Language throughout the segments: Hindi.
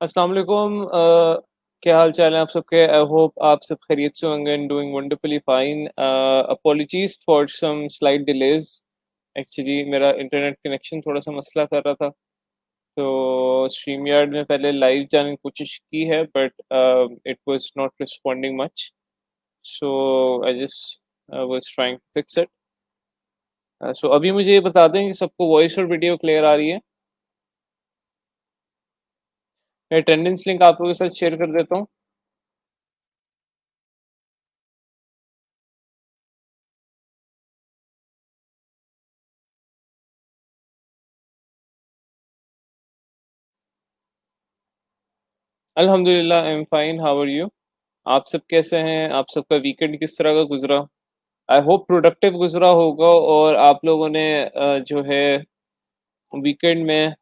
अस्सलाम वालेकुम। क्या हाल चाल है आप सबके? आई होप आप सब खैरियत से होंगे and doing wonderfully fine. Apologies for some slight delays. Actually मेरा इंटरनेट कनेक्शन थोड़ा सा मसला कर रहा था, तो स्ट्रीम यार्ड में पहले लाइव जाने की कोशिश की है, but it was not responding much, so I just was trying to fix it. So अभी मुझे ये बता दें कि सबको वॉइस और वीडियो क्लियर आ रही है? मैं अटेंडेंस लिंक आप लोगों के साथ शेयर कर देता हूँ। अल्हम्दुलिल्लाह, I am fine. How are you? आप सब कैसे हैं? आप सबका वीकेंड किस तरह का गुजरा? आई होप प्रोडक्टिव गुजरा होगा, और आप लोगों ने जो है वीकेंड में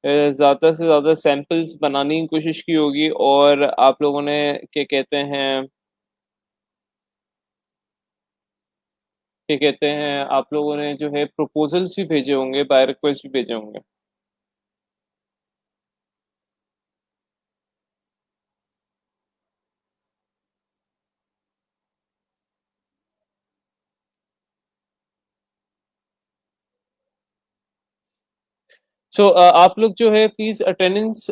ज़्यादा से ज़्यादा सैंपल्स बनाने की कोशिश की होगी, और आप लोगों ने क्या कहते हैं आप लोगों ने जो है प्रपोजल्स भी भेजे होंगे, बाय रिक्वेस्ट भी भेजे होंगे। सो आप लोग जो है प्लीज़ अटेंडेंस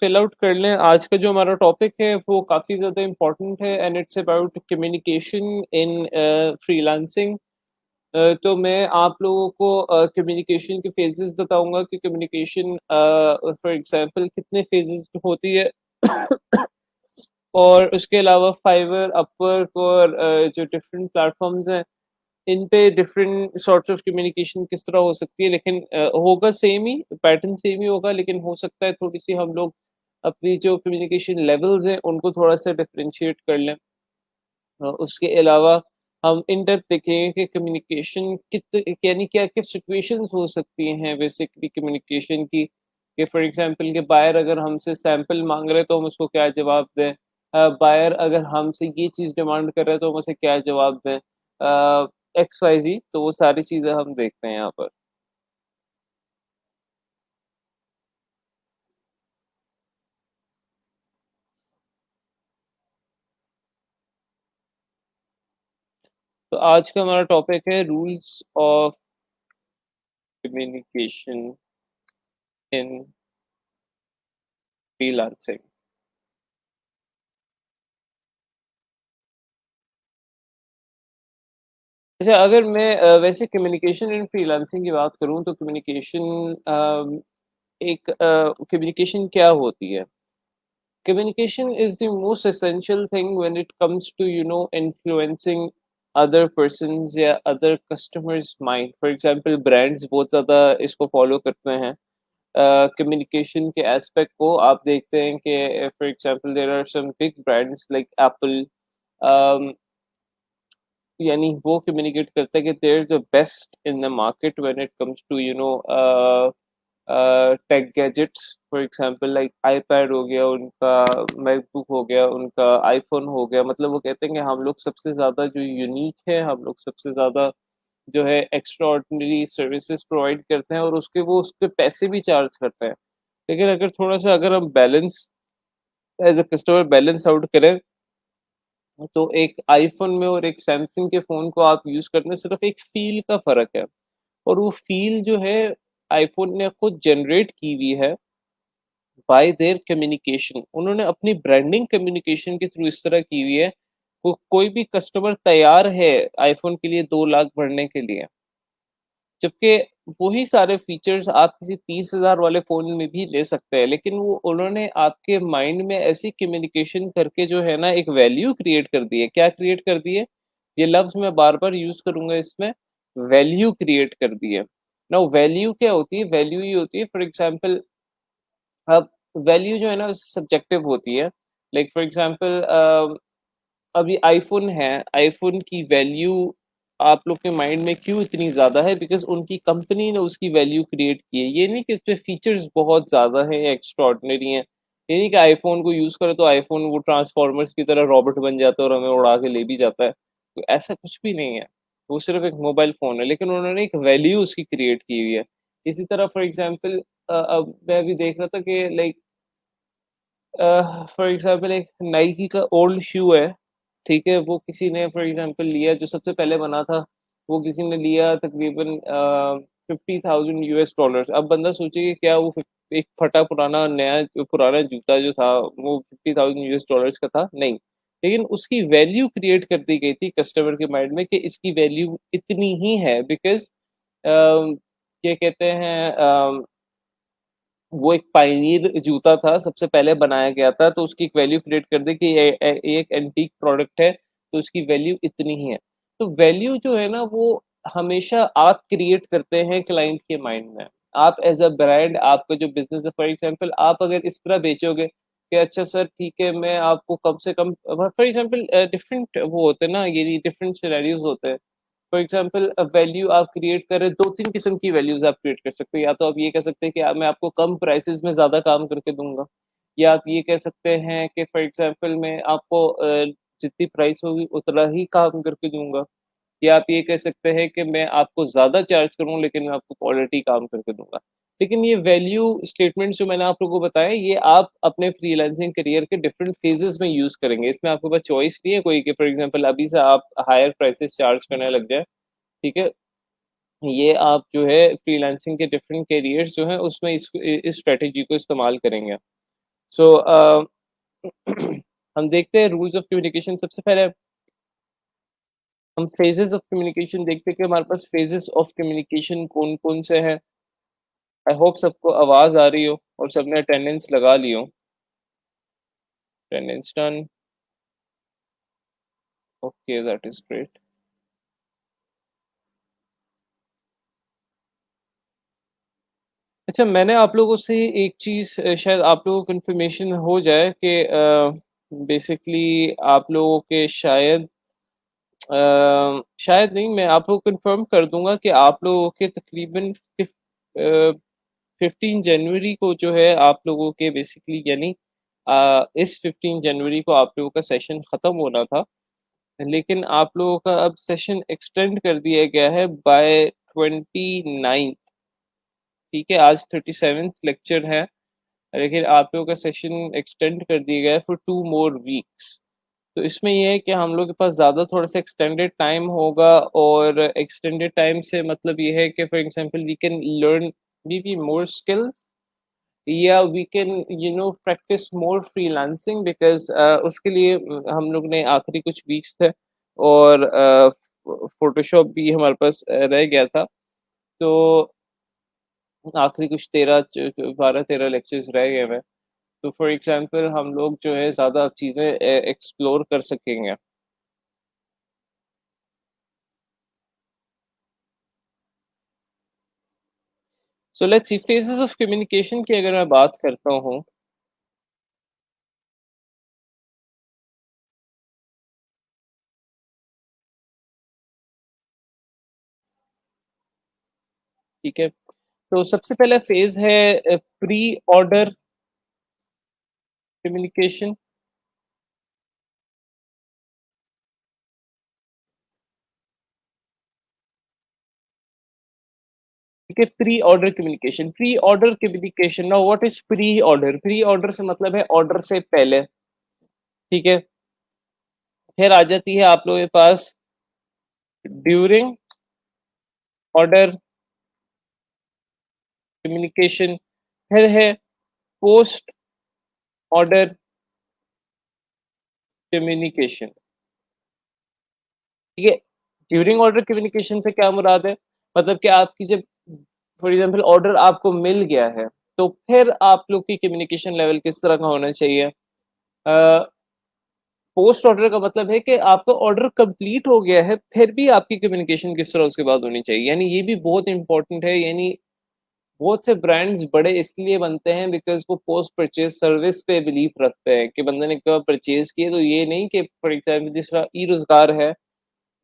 फिल आउट कर लें। आज का जो हमारा टॉपिक है वो काफ़ी ज़्यादा इम्पोर्टेंट है, and it's about communication in freelancing. तो मैं आप लोगों को कम्युनिकेशन के फेजेस बताऊंगा कि कम्युनिकेशन फॉर एग्जांपल कितने फेजेस होती है। और उसके अलावा फाइवर, अपवर्क और जो डिफरेंट प्लेटफॉर्म्स हैं, इन पे डिफरेंट सॉर्ट्स ऑफ कम्युनिकेशन किस तरह हो सकती है, लेकिन होगा सेम ही, पैटर्न सेम ही होगा, लेकिन हो सकता है थोड़ी सी हम लोग अपनी जो कम्युनिकेशन लेवल्स हैं उनको थोड़ा सा डिफरेंशिएट कर लें। उसके अलावा हम इन डेप्थ देखेंगे कि कम्युनिकेशन कित यानी क्या क्या सिचुएशंस हो सकती हैं बेसिकली कम्युनिकेशन की, कि फॉर एग्जांपल कि बायर अगर हमसे सैंपल मांग रहे हैं तो हम उसको क्या जवाब दें। बायर अगर हमसे ये चीज़ डिमांड कर रहे हैं तो हम उसे क्या जवाब दें। एक्स वाई जी, तो वो सारी चीज़ें हम देखते हैं यहाँ पर। तो आज का हमारा टॉपिक है rules of communication in freelancing. अच्छा, अगर मैं वैसे कम्युनिकेशन इन फ्रीलांसिंग की बात करूं तो कम्युनिकेशन एक कम्युनिकेशन क्या होती है? Communication is the most essential thing when it comes to influencing other persons या other customers mind. For example, brands बहुत ज़्यादा इसको फॉलो करते हैं कम्युनिकेशन के एस्पेक्ट को। आप देखते हैं कि for example there are some big brands like Apple, यानी वो कम्युनिकेट करता है कि they're the best in the market when it comes to tech gadgets. For example like iPad हो गया उनका, मैकबुक हो गया उनका, आईफोन हो गया। मतलब वो कहते हैं कि हम लोग सबसे ज़्यादा जो यूनिक है, हम लोग सबसे ज़्यादा जो है एक्स्ट्रा ऑर्डिनरी सर्विसेज प्रोवाइड करते हैं, और उसके वो उस पे पैसे भी चार्ज करते हैं। लेकिन अगर थोड़ा सा अगर हम balance as a customer balance out करें, तो एक आईफोन में और एक सैमसंग के फ़ोन को आप यूज़ करने में सिर्फ एक फ़ील का फ़र्क है। और वो फ़ील जो है आईफ़ोन ने खुद जनरेट की हुई है बाय देयर कम्युनिकेशन। उन्होंने अपनी ब्रांडिंग कम्युनिकेशन के थ्रू इस तरह की हुई है, कोई भी कस्टमर तैयार है आईफ़ोन के लिए 2 लाख भरने के लिए। जबकि वही सारे फीचर्स आप किसी 30,000 वाले फ़ोन में भी ले सकते हैं, लेकिन वो उन्होंने आपके माइंड में ऐसी कम्युनिकेशन करके जो है ना एक वैल्यू क्रिएट कर दी है। क्या क्रिएट कर दी है? ये लफ्ज़ मैं बार-बार यूज़ करूँगा इसमें, वैल्यू क्रिएट कर दी है। नाउ वैल्यू क्या होती है? वैल्यू ये होती है फॉर एग्ज़ाम्पल, अब वैल्यू जो है ना सब्जेक्टिव होती है। लाइक फॉर एग्ज़ाम्पल अभी आईफ़ोन है, आईफ़ोन की वैल्यू आप लोग के माइंड में क्यों इतनी ज़्यादा है? बिकॉज़ उनकी कंपनी ने उसकी वैल्यू क्रिएट की है। ये नहीं कि इसमें फीचर्स बहुत ज़्यादा हैं या एक्स्ट्राऑर्डिनरी हैं। ये नहीं कि आईफ़ोन को यूज़ करो तो आईफ़ोन वो ट्रांसफ़ॉर्मर्स की तरह रोबोट बन जाता है और हमें उड़ा के ले भी जाता है। तो ऐसा कुछ भी नहीं है। वो सिर्फ़ एक मोबाइल फ़ोन है, लेकिन उन्होंने एक वैल्यू उसकी क्रिएट की हुई है। इसी तरह फॉर एग्ज़ाम्पल अब मैं अभी देख रहा था कि लाइक फॉर एग्ज़ाम्पल एक नाइकी का ओल्ड शू है, ठीक है? वो किसी ने फॉर एग्ज़ाम्पल लिया जो सबसे पहले बना था, वो किसी ने लिया तकरीबन $50,000 यूएस। अब बंदा सोचे कि क्या वो एक फटा पुराना नया जो पुराना जूता जो था वो $50,000 यूएस का था? नहीं। लेकिन उसकी वैल्यू क्रिएट कर दी गई थी कस्टमर के माइंड में कि इसकी वैल्यू इतनी ही है बिकॉज़ क्या कहते हैं वो एक पायनियर जूता था, सबसे पहले बनाया गया था, तो उसकी एक वैल्यू क्रिएट कर दी कि ये एक एंटीक प्रोडक्ट है, तो उसकी वैल्यू इतनी ही है। तो वैल्यू जो है ना, वो हमेशा आप क्रिएट करते हैं क्लाइंट के माइंड में। आप एज़ अ ब्रांड आपका जो बिज़नेस है फॉर एग्ज़ाम्पल आप अगर इस तरह बेचोगे कि अच्छा सर ठीक है, मैं आपको कम से कम फॉर एग्ज़ाम्पल डिफरेंट वो होते हैं ना, ये डिफरेंट सिनेरियोज़ होते हैं। फॉर एग्जाम्पल वैल्यू आप क्रिएट कर रहे हैं, 2-3 किस्म की वैल्यूज आप क्रिएट कर सकते हैं। या तो आप ये कह सकते हैं कि मैं आपको कम प्राइसेस में ज़्यादा काम करके दूँगा, या आप ये कह सकते हैं कि फॉर एग्जाम्पल मैं आपको जितनी प्राइस होगी उतना ही काम करके दूँगा, या आप ये कह सकते हैं कि मैं आपको ज़्यादा चार्ज करूँ लेकिन मैं आपको क्वालिटी काम करके दूँगा। लेकिन ये वैल्यू स्टेटमेंट्स जो मैंने आप लोगों को बताया, ये आप अपने फ्रीलांसिंग करियर के डिफरेंट फेजेस में यूज़ करेंगे। इसमें आपके पास चॉइस नहीं है कोई कि फॉर एग्जाम्पल अभी से आप हायर प्राइसेस चार्ज करने लग जाएँ, ठीक है? ये आप जो है फ्रीलांसिंग के डिफरेंट कैरियर्स जो हैं उसमें इस स्ट्रैटेजी को इस्तेमाल करेंगे। सो हम देखते हैं रूल्स ऑफ कम्युनिकेशन। सबसे पहले हम फेजेस ऑफ कम्युनिकेशन देखते हैं कि हमारे पास फेजेस ऑफ कम्युनिकेशन कौन-कौन से हैं। आई होप सबको आवाज़ आ रही हो और सबने अटेंडेंस लगा ली हो। Attendance done. Okay, that is great. अच्छा, मैंने आप लोगों से एक चीज़ शायद आप लोगों को इन्फॉर्मेशन हो जाए कि बेसिकली आप लोगों के शायद नहीं, मैं आप लोगों को कन्फर्म कर दूंगा कि आप लोगों के तकरीबन 15 जनवरी को जो है आप लोगों के बेसिकली यानी इस 15 जनवरी को आप लोगों का सेशन ख़त्म होना था, लेकिन आप लोगों का अब सेशन एक्सटेंड कर दिया गया है बाय 29। ठीक है, आज 37th लेक्चर है, लेकिन आप लोगों का सेशन एक्सटेंड कर दिया गया है फॉर 2 more वीक्स। तो इसमें ये है कि हम लोग के पास ज़्यादा थोड़ा सा एक्सटेंडेड टाइम होगा, और एक्सटेंडेड टाइम से मतलब ये है कि for example we can learn maybe more skills, या we can practise more freelancing because उसके लिए हम लोग ने आखिरी कुछ वीक्स थे, और फोटोशॉप भी हमारे पास रह गया था। तो आखिरी कुछ 12-13 लेक्चर्स रह गए हैं। तो फॉर एग्जांपल हम लोग जो है ज़्यादा चीज़ें एक्सप्लोर कर सकेंगे। So let's see phases of communication की अगर मैं बात करता हूँ, ठीक है? तो सबसे पहला फेज है प्री ऑर्डर कम्युनिकेशन। ठीक है, pre order communication. Now what is pre order? Pre order से मतलब है ऑर्डर से पहले, ठीक है? फिर आ जाती है आप लोगों के पास ड्यूरिंग ऑर्डर कम्युनिकेशन, फिर है पोस्ट ऑर्डर कम्युनिकेशन, ठीक है? ड्यूरिंग ऑर्डर कम्युनिकेशन से क्या मुराद है? मतलब कि आपकी जब फॉर एग्जांपल ऑर्डर आपको मिल गया है, तो फिर आप लोग की कम्युनिकेशन लेवल किस तरह का होना चाहिए? पोस्ट ऑर्डर का मतलब है कि आपका ऑर्डर कंप्लीट हो गया है, फिर भी आपकी कम्युनिकेशन किस तरह उसके बाद होनी चाहिए। यानी ये भी बहुत इंपॉर्टेंट है। यानी बहुत से ब्रांड्स बड़े इसलिए बनते हैं बिकॉज वो पोस्ट परचेज सर्विस पे बिलीव रखते हैं कि बंदे ने कब परचेज किए, तो ये नहीं कि फॉर एग्जाम्पल जिस तरह ई रोजगार है,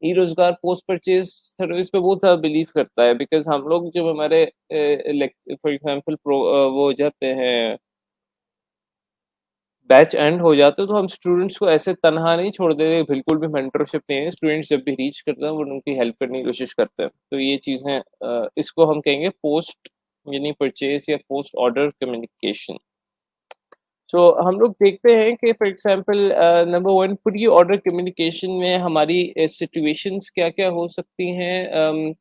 ई रोजगार पोस्ट परचेज सर्विस पे बहुत ज़्यादा बिलीव करता है। बिकॉज हम लोग जब हमारे फॉर एग्जाम्पल वो जाते हैं बैच एंड हो जाता है तो हम स्टूडेंट्स को ऐसे तनहा नहीं छोड़ देते, बिल्कुल भी मेंटरशिप नहीं है। स्टूडेंट्स जब भी रीच करते हैं वो उनकी हेल्प करने की कोशिश करते हैं। तो ये चीज़ें इसको हम कहेंगे पोस्ट यानी परचेज या पोस्ट ऑर्डर कम्युनिकेशन। सो हम लोग देखते हैं कि for example number 1 pre order communication में हमारी सिचुएशंस क्या-क्या हो सकती हैं,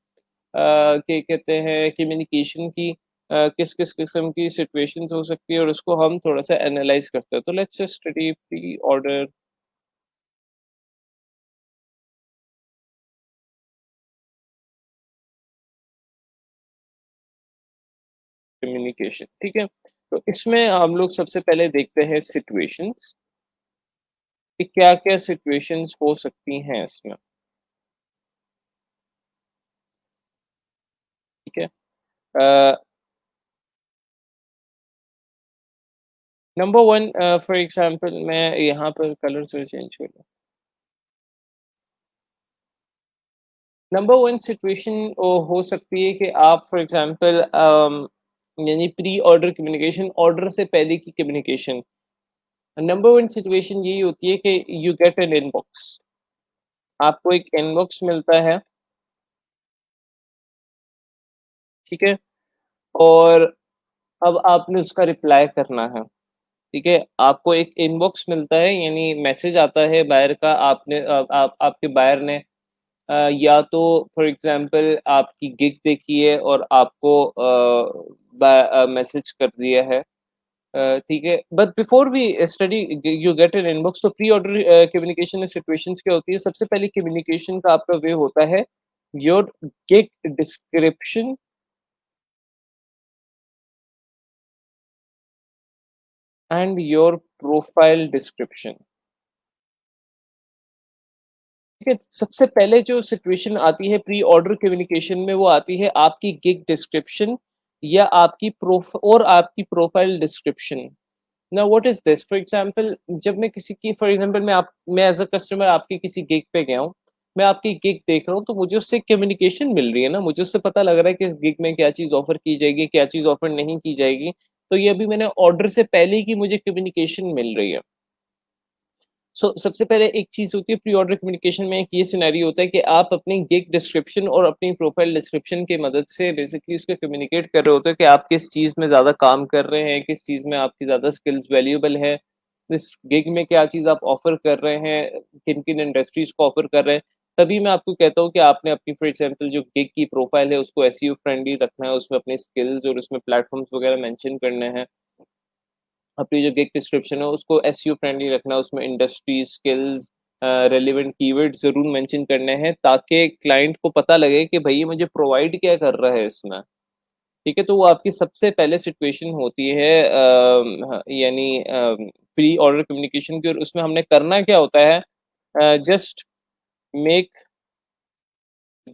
क्या कहते हैं कम्युनिकेशन की किस-किस किस्म की सिचुएशंस हो सकती है और उसको हम थोड़ा-सा एनालाइज़ करते हैं। तो let's just study pre order communication, ठीक है? तो इसमें हम लोग सबसे पहले देखते हैं सिचुएशंस कि क्या-क्या सिचुएशंस हो सकती हैं इसमें, ठीक है? अ, नंबर 1 फॉर एग्जांपल मैं यहाँ पर कलर्स में चेंज कर दूँ। नंबर 1 सिचुएशन हो सकती है कि आप फॉर एग्जांपल यानी प्री ऑर्डर कम्युनिकेशन, ऑर्डर से पहले की कम्युनिकेशन। नंबर 1 सिचुएशन यही होती है कि यू गेट एन इनबॉक्स, आपको एक इनबॉक्स मिलता है, ठीक है? और अब आपने उसका रिप्लाई करना है, ठीक है? आपको एक इनबॉक्स मिलता है यानी मैसेज आता है बायर का, आपने आप आपके बायर ने या तो फॉर एग्जांपल आपकी गिग देखी है और आपको मैसेज कर दिया है, ठीक है? But before we study you get an inbox, तो प्री ऑर्डर कम्युनिकेशन में सिचुएशंस क्या होती है? सबसे पहले कम्युनिकेशन का आपका वे होता है your gig description and your profile description. ठीक है, सबसे पहले जो सिचुएशन आती है प्री ऑर्डर कम्युनिकेशन में वो आती है आपकी गिग डिस्क्रिप्शन या आपकी profile description. Now what is this? For example जब मैं किसी की फॉर एग्जांपल मैं एज अ कस्टमर आपकी किसी गिग पे गया हूँ, मैं आपकी गिग देख रहा हूँ तो मुझे उससे कम्युनिकेशन मिल रही है ना, मुझे उससे पता लग रहा है कि इस गिग में क्या चीज़ ऑफर की जाएगी, क्या चीज़ ऑफर नहीं की जाएगी। तो ये अभी मैंने ऑर्डर से पहले की मुझे कम्युनिकेशन मिल रही है। सबसे पहले एक चीज़ होती है प्री ऑर्डर कम्युनिकेशन में, एक ये सिनेरियो होता है कि आप अपनी गिग डिस्क्रिप्शन और अपनी प्रोफाइल डिस्क्रिप्शन की मदद से बेसिकली उसको कम्युनिकेट कर रहे होते हो कि आप किस चीज़ में ज़्यादा काम कर रहे हैं, किस चीज़ में आपकी ज़्यादा स्किल्स वैल्यूएबल है, इस गिग में क्या चीज़ आप ऑफ़र कर रहे हैं, किन-किन इंडस्ट्रीज़ को ऑफ़र कर रहे हैं। तभी मैं आपको कहता हूँ कि आपने अपनी फॉर एग्ज़ाम्पल जो गिग की प्रोफाइल है उसको एसईओ फ्रेंडली रखना है, उसमें अपने स्किल्स और उसमें प्लेटफ़ॉर्म्स वगैरह मेंशन करने हैं। अपनी जो गिग डिस्क्रिप्शन है उसको एसईओ फ्रेंडली रखना है, उसमें इंडस्ट्री, स्किल्स, रेलेवेंट कीवर्ड्स ज़रूर मेंशन करने हैं ताकि क्लाइंट को पता लगे कि भई ये मुझे प्रोवाइड क्या कर रहा है इसमें। ठीक है? तो वो आपकी सबसे पहले सिचुएशन होती है यानी प्री ऑर्डर कम्युनिकेशन की, और उसमें हमने करना क्या होता है, just make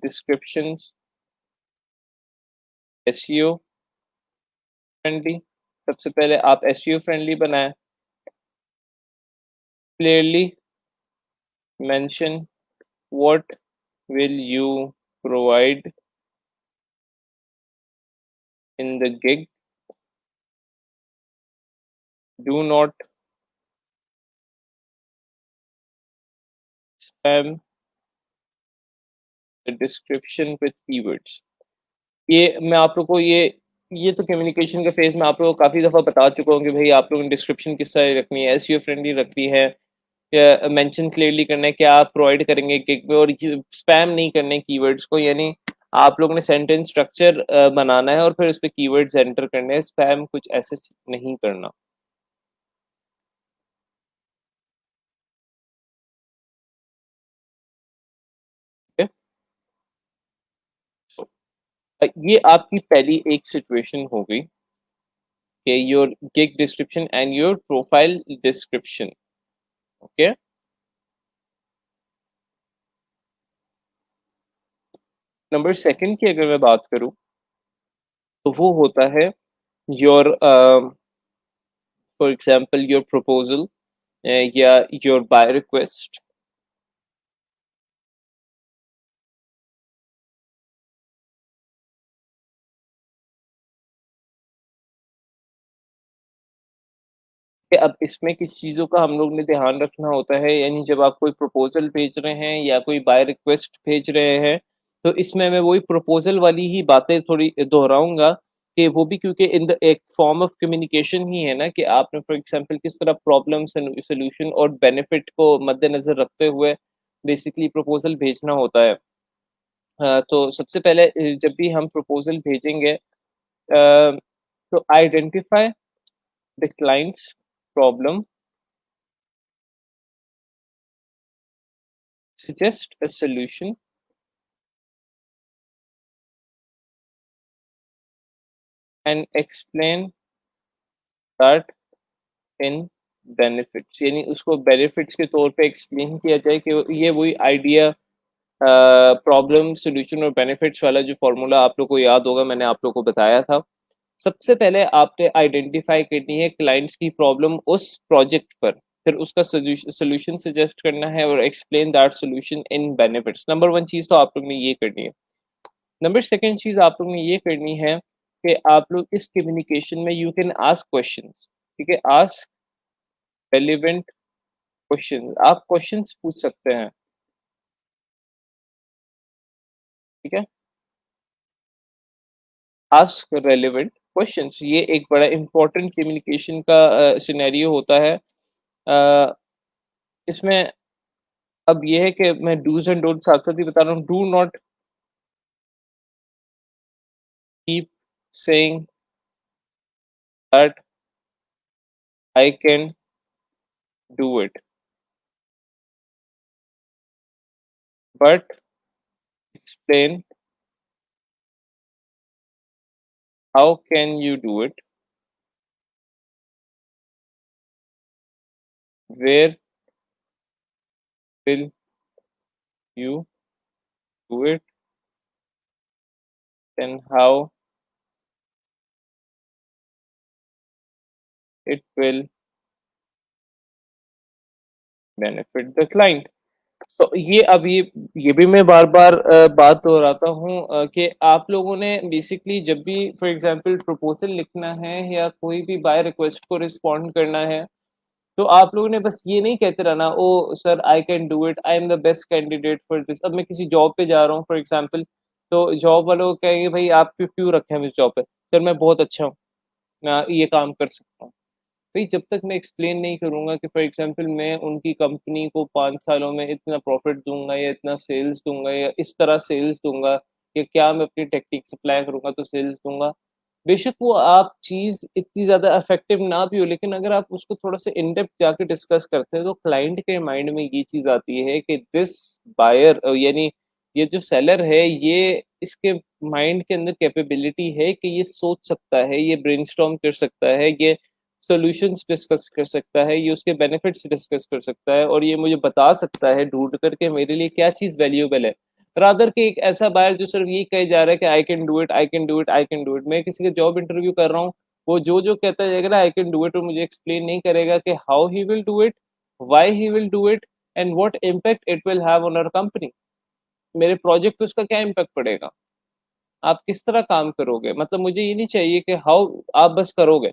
descriptions SEO friendly. सबसे पहले आप एसईओ फ्रेंडली बनाएँ, clearly mention what will you provide in the gig? Do not spam the description with keywords. ये मैं आप लोग को ये तो कम्युनिकेशन के फेज़ में आप लोगों को काफ़ी दफ़ा बता चुका हूँ कि भई आप लोगों ने डिस्क्रिप्शन किस तरह रखनी है, एसईओ फ्रेंडली रखनी है, या मेंशन क्लियरली करना है क्या आप प्रोवाइड करेंगे गिग में, और ये स्पैम नहीं करने कीवर्ड्स को, यानी आप लोगों ने सेंटेंस स्ट्रक्चर बनाना है और फिर उसपे कीवर्ड्स एंटर करने हैं, स्पैम कुछ ऐसे नहीं करना। ठीक है? So, ये आपकी पहली एक सिचुएशन हो गई कि your gig description and your profile description. Okay, number second की अगर मैं बात करूं तो वो होता है your for example your proposal या योर बाय रिक्वेस्ट। कि अब इसमें किस चीज़ों का हम लोग ने ध्यान रखना होता है, यानी जब आप कोई प्रपोज़ल भेज रहे हैं या कोई बाय रिक्वेस्ट भेज रहे हैं, तो इसमें मैं वही प्रपोज़ल वाली ही बातें थोड़ी दोहराऊँगा कि वो भी क्योंकि इन द एक फॉर्म ऑफ कम्युनिकेशन ही है ना कि आपने फॉर एग्ज़ाम्पल किस तरह प्रॉब्लम सॉल्यूशन और बेनिफिट को मद्देनज़र रखते हुए बेसिकली प्रपोज़ल भेजना होता है। तो सबसे पहले जब भी हम प्रपोज़ल भेजेंगे तो identify the clients problem, suggest a solution and explain that in benefits, यानी उसको बेनिफिट्स के तौर पे एक्सप्लेन किया जाए कि ये वही आइडिया प्रॉब्लम सॉल्यूशन और बेनिफिट्स वाला जो फॉर्मूला आप लोग को याद होगा मैंने आप लोग को बताया था। सबसे पहले आपने आइडेंटिफाई करनी है क्लाइंट्स की प्रॉब्लम उस प्रोजेक्ट पर, फिर उसका सॉल्यूशन सजेस्ट करना है और explain that solution in benefits. Number one चीज तो आप लोग ने ये करनी है। नंबर सेकंड चीज आप लोग ने ये करनी है कि आप लोग इस कम्युनिकेशन में यू कैन आस्क क्वेश्चंस। ठीक है, आस्क रेलिवेंट क्वेश्चंस, आप क्वेश्चंस पूछ सकते हैं। ठीक है, आस्क रेलिवेंट क्वेश्चंस, ये एक बड़ा इंपॉर्टेंट कम्युनिकेशन का सिनेरियो होता है। अ, इसमें अब ये है कि मैं डूज एंड डोंट साथ साथ ही बता रहा हूँ। Do not keep saying that I can do it, but explain how can you do it, where will you do it, then how it will benefit the client। तो ये अब ये भी मैं बार बार बात दोहराता हूँ कि आप लोगों ने बेसिकली जब भी फॉर एग्जांपल प्रपोजल लिखना है या कोई भी बाय रिक्वेस्ट को रिस्पॉन्ड करना है, तो आप लोगों ने बस ये नहीं कहते रहना oh sir I can do it, I am the best candidate for this. अब मैं किसी जॉब पे जा रहा हूँ फॉर एग्जांपल, तो जॉब वालों को कहेंगे भाई आप क्यों रखे हैं इस जॉब पे, सर मैं बहुत अच्छा हूँ, मैं ये काम कर सकता हूँ। भाई जब तक मैं एक्सप्लेन नहीं करूंगा कि फॉर एग्जांपल मैं उनकी कंपनी को 5 सालों में इतना प्रॉफिट दूंगा या इतना सेल्स दूंगा या इस तरह सेल्स दूंगा, या क्या मैं अपनी टेक्निक सप्लाई करूंगा तो सेल्स दूंगा, बेशक वो आप चीज इतनी ज्यादा इफेक्टिव ना भी हो, लेकिन अगर आप उसको थोड़ा सा इन डेप्थ जाके डिस्कस करते हैं तो क्लाइंट के माइंड में ये चीज आती है कि दिस बायर यानी ये जो सेलर है ये इसके माइंड के अंदर कैपेबिलिटी है कि ये सोच सकता है, ये ब्रेनस्टॉर्म कर सकता है, ये सॉल्यूशंस डिस्कस कर सकता है, ये उसके बेनिफिट्स डिस्कस कर सकता है और ये मुझे बता सकता है ढूंढ करके मेरे लिए क्या चीज वैल्यूएबल है। रादर के एक ऐसा बायर जो सिर्फ ये कहे जा रहा है कि I can do it, I can do it, I can do it. मैं किसी का जॉब इंटरव्यू कर रहा हूँ, वो जो जो कहता जाएगा ना आई कैन डू इट, और मुझे एक्सप्लेन नहीं करेगा कि how he will do it, why he will do it and what impact it will have on our company. मेरे प्रोजेक्ट पे उसका क्या इम्पैक्ट पड़ेगा, आप किस तरह काम करोगे, मतलब मुझे ये नहीं चाहिए कि हाउ आप बस करोगे।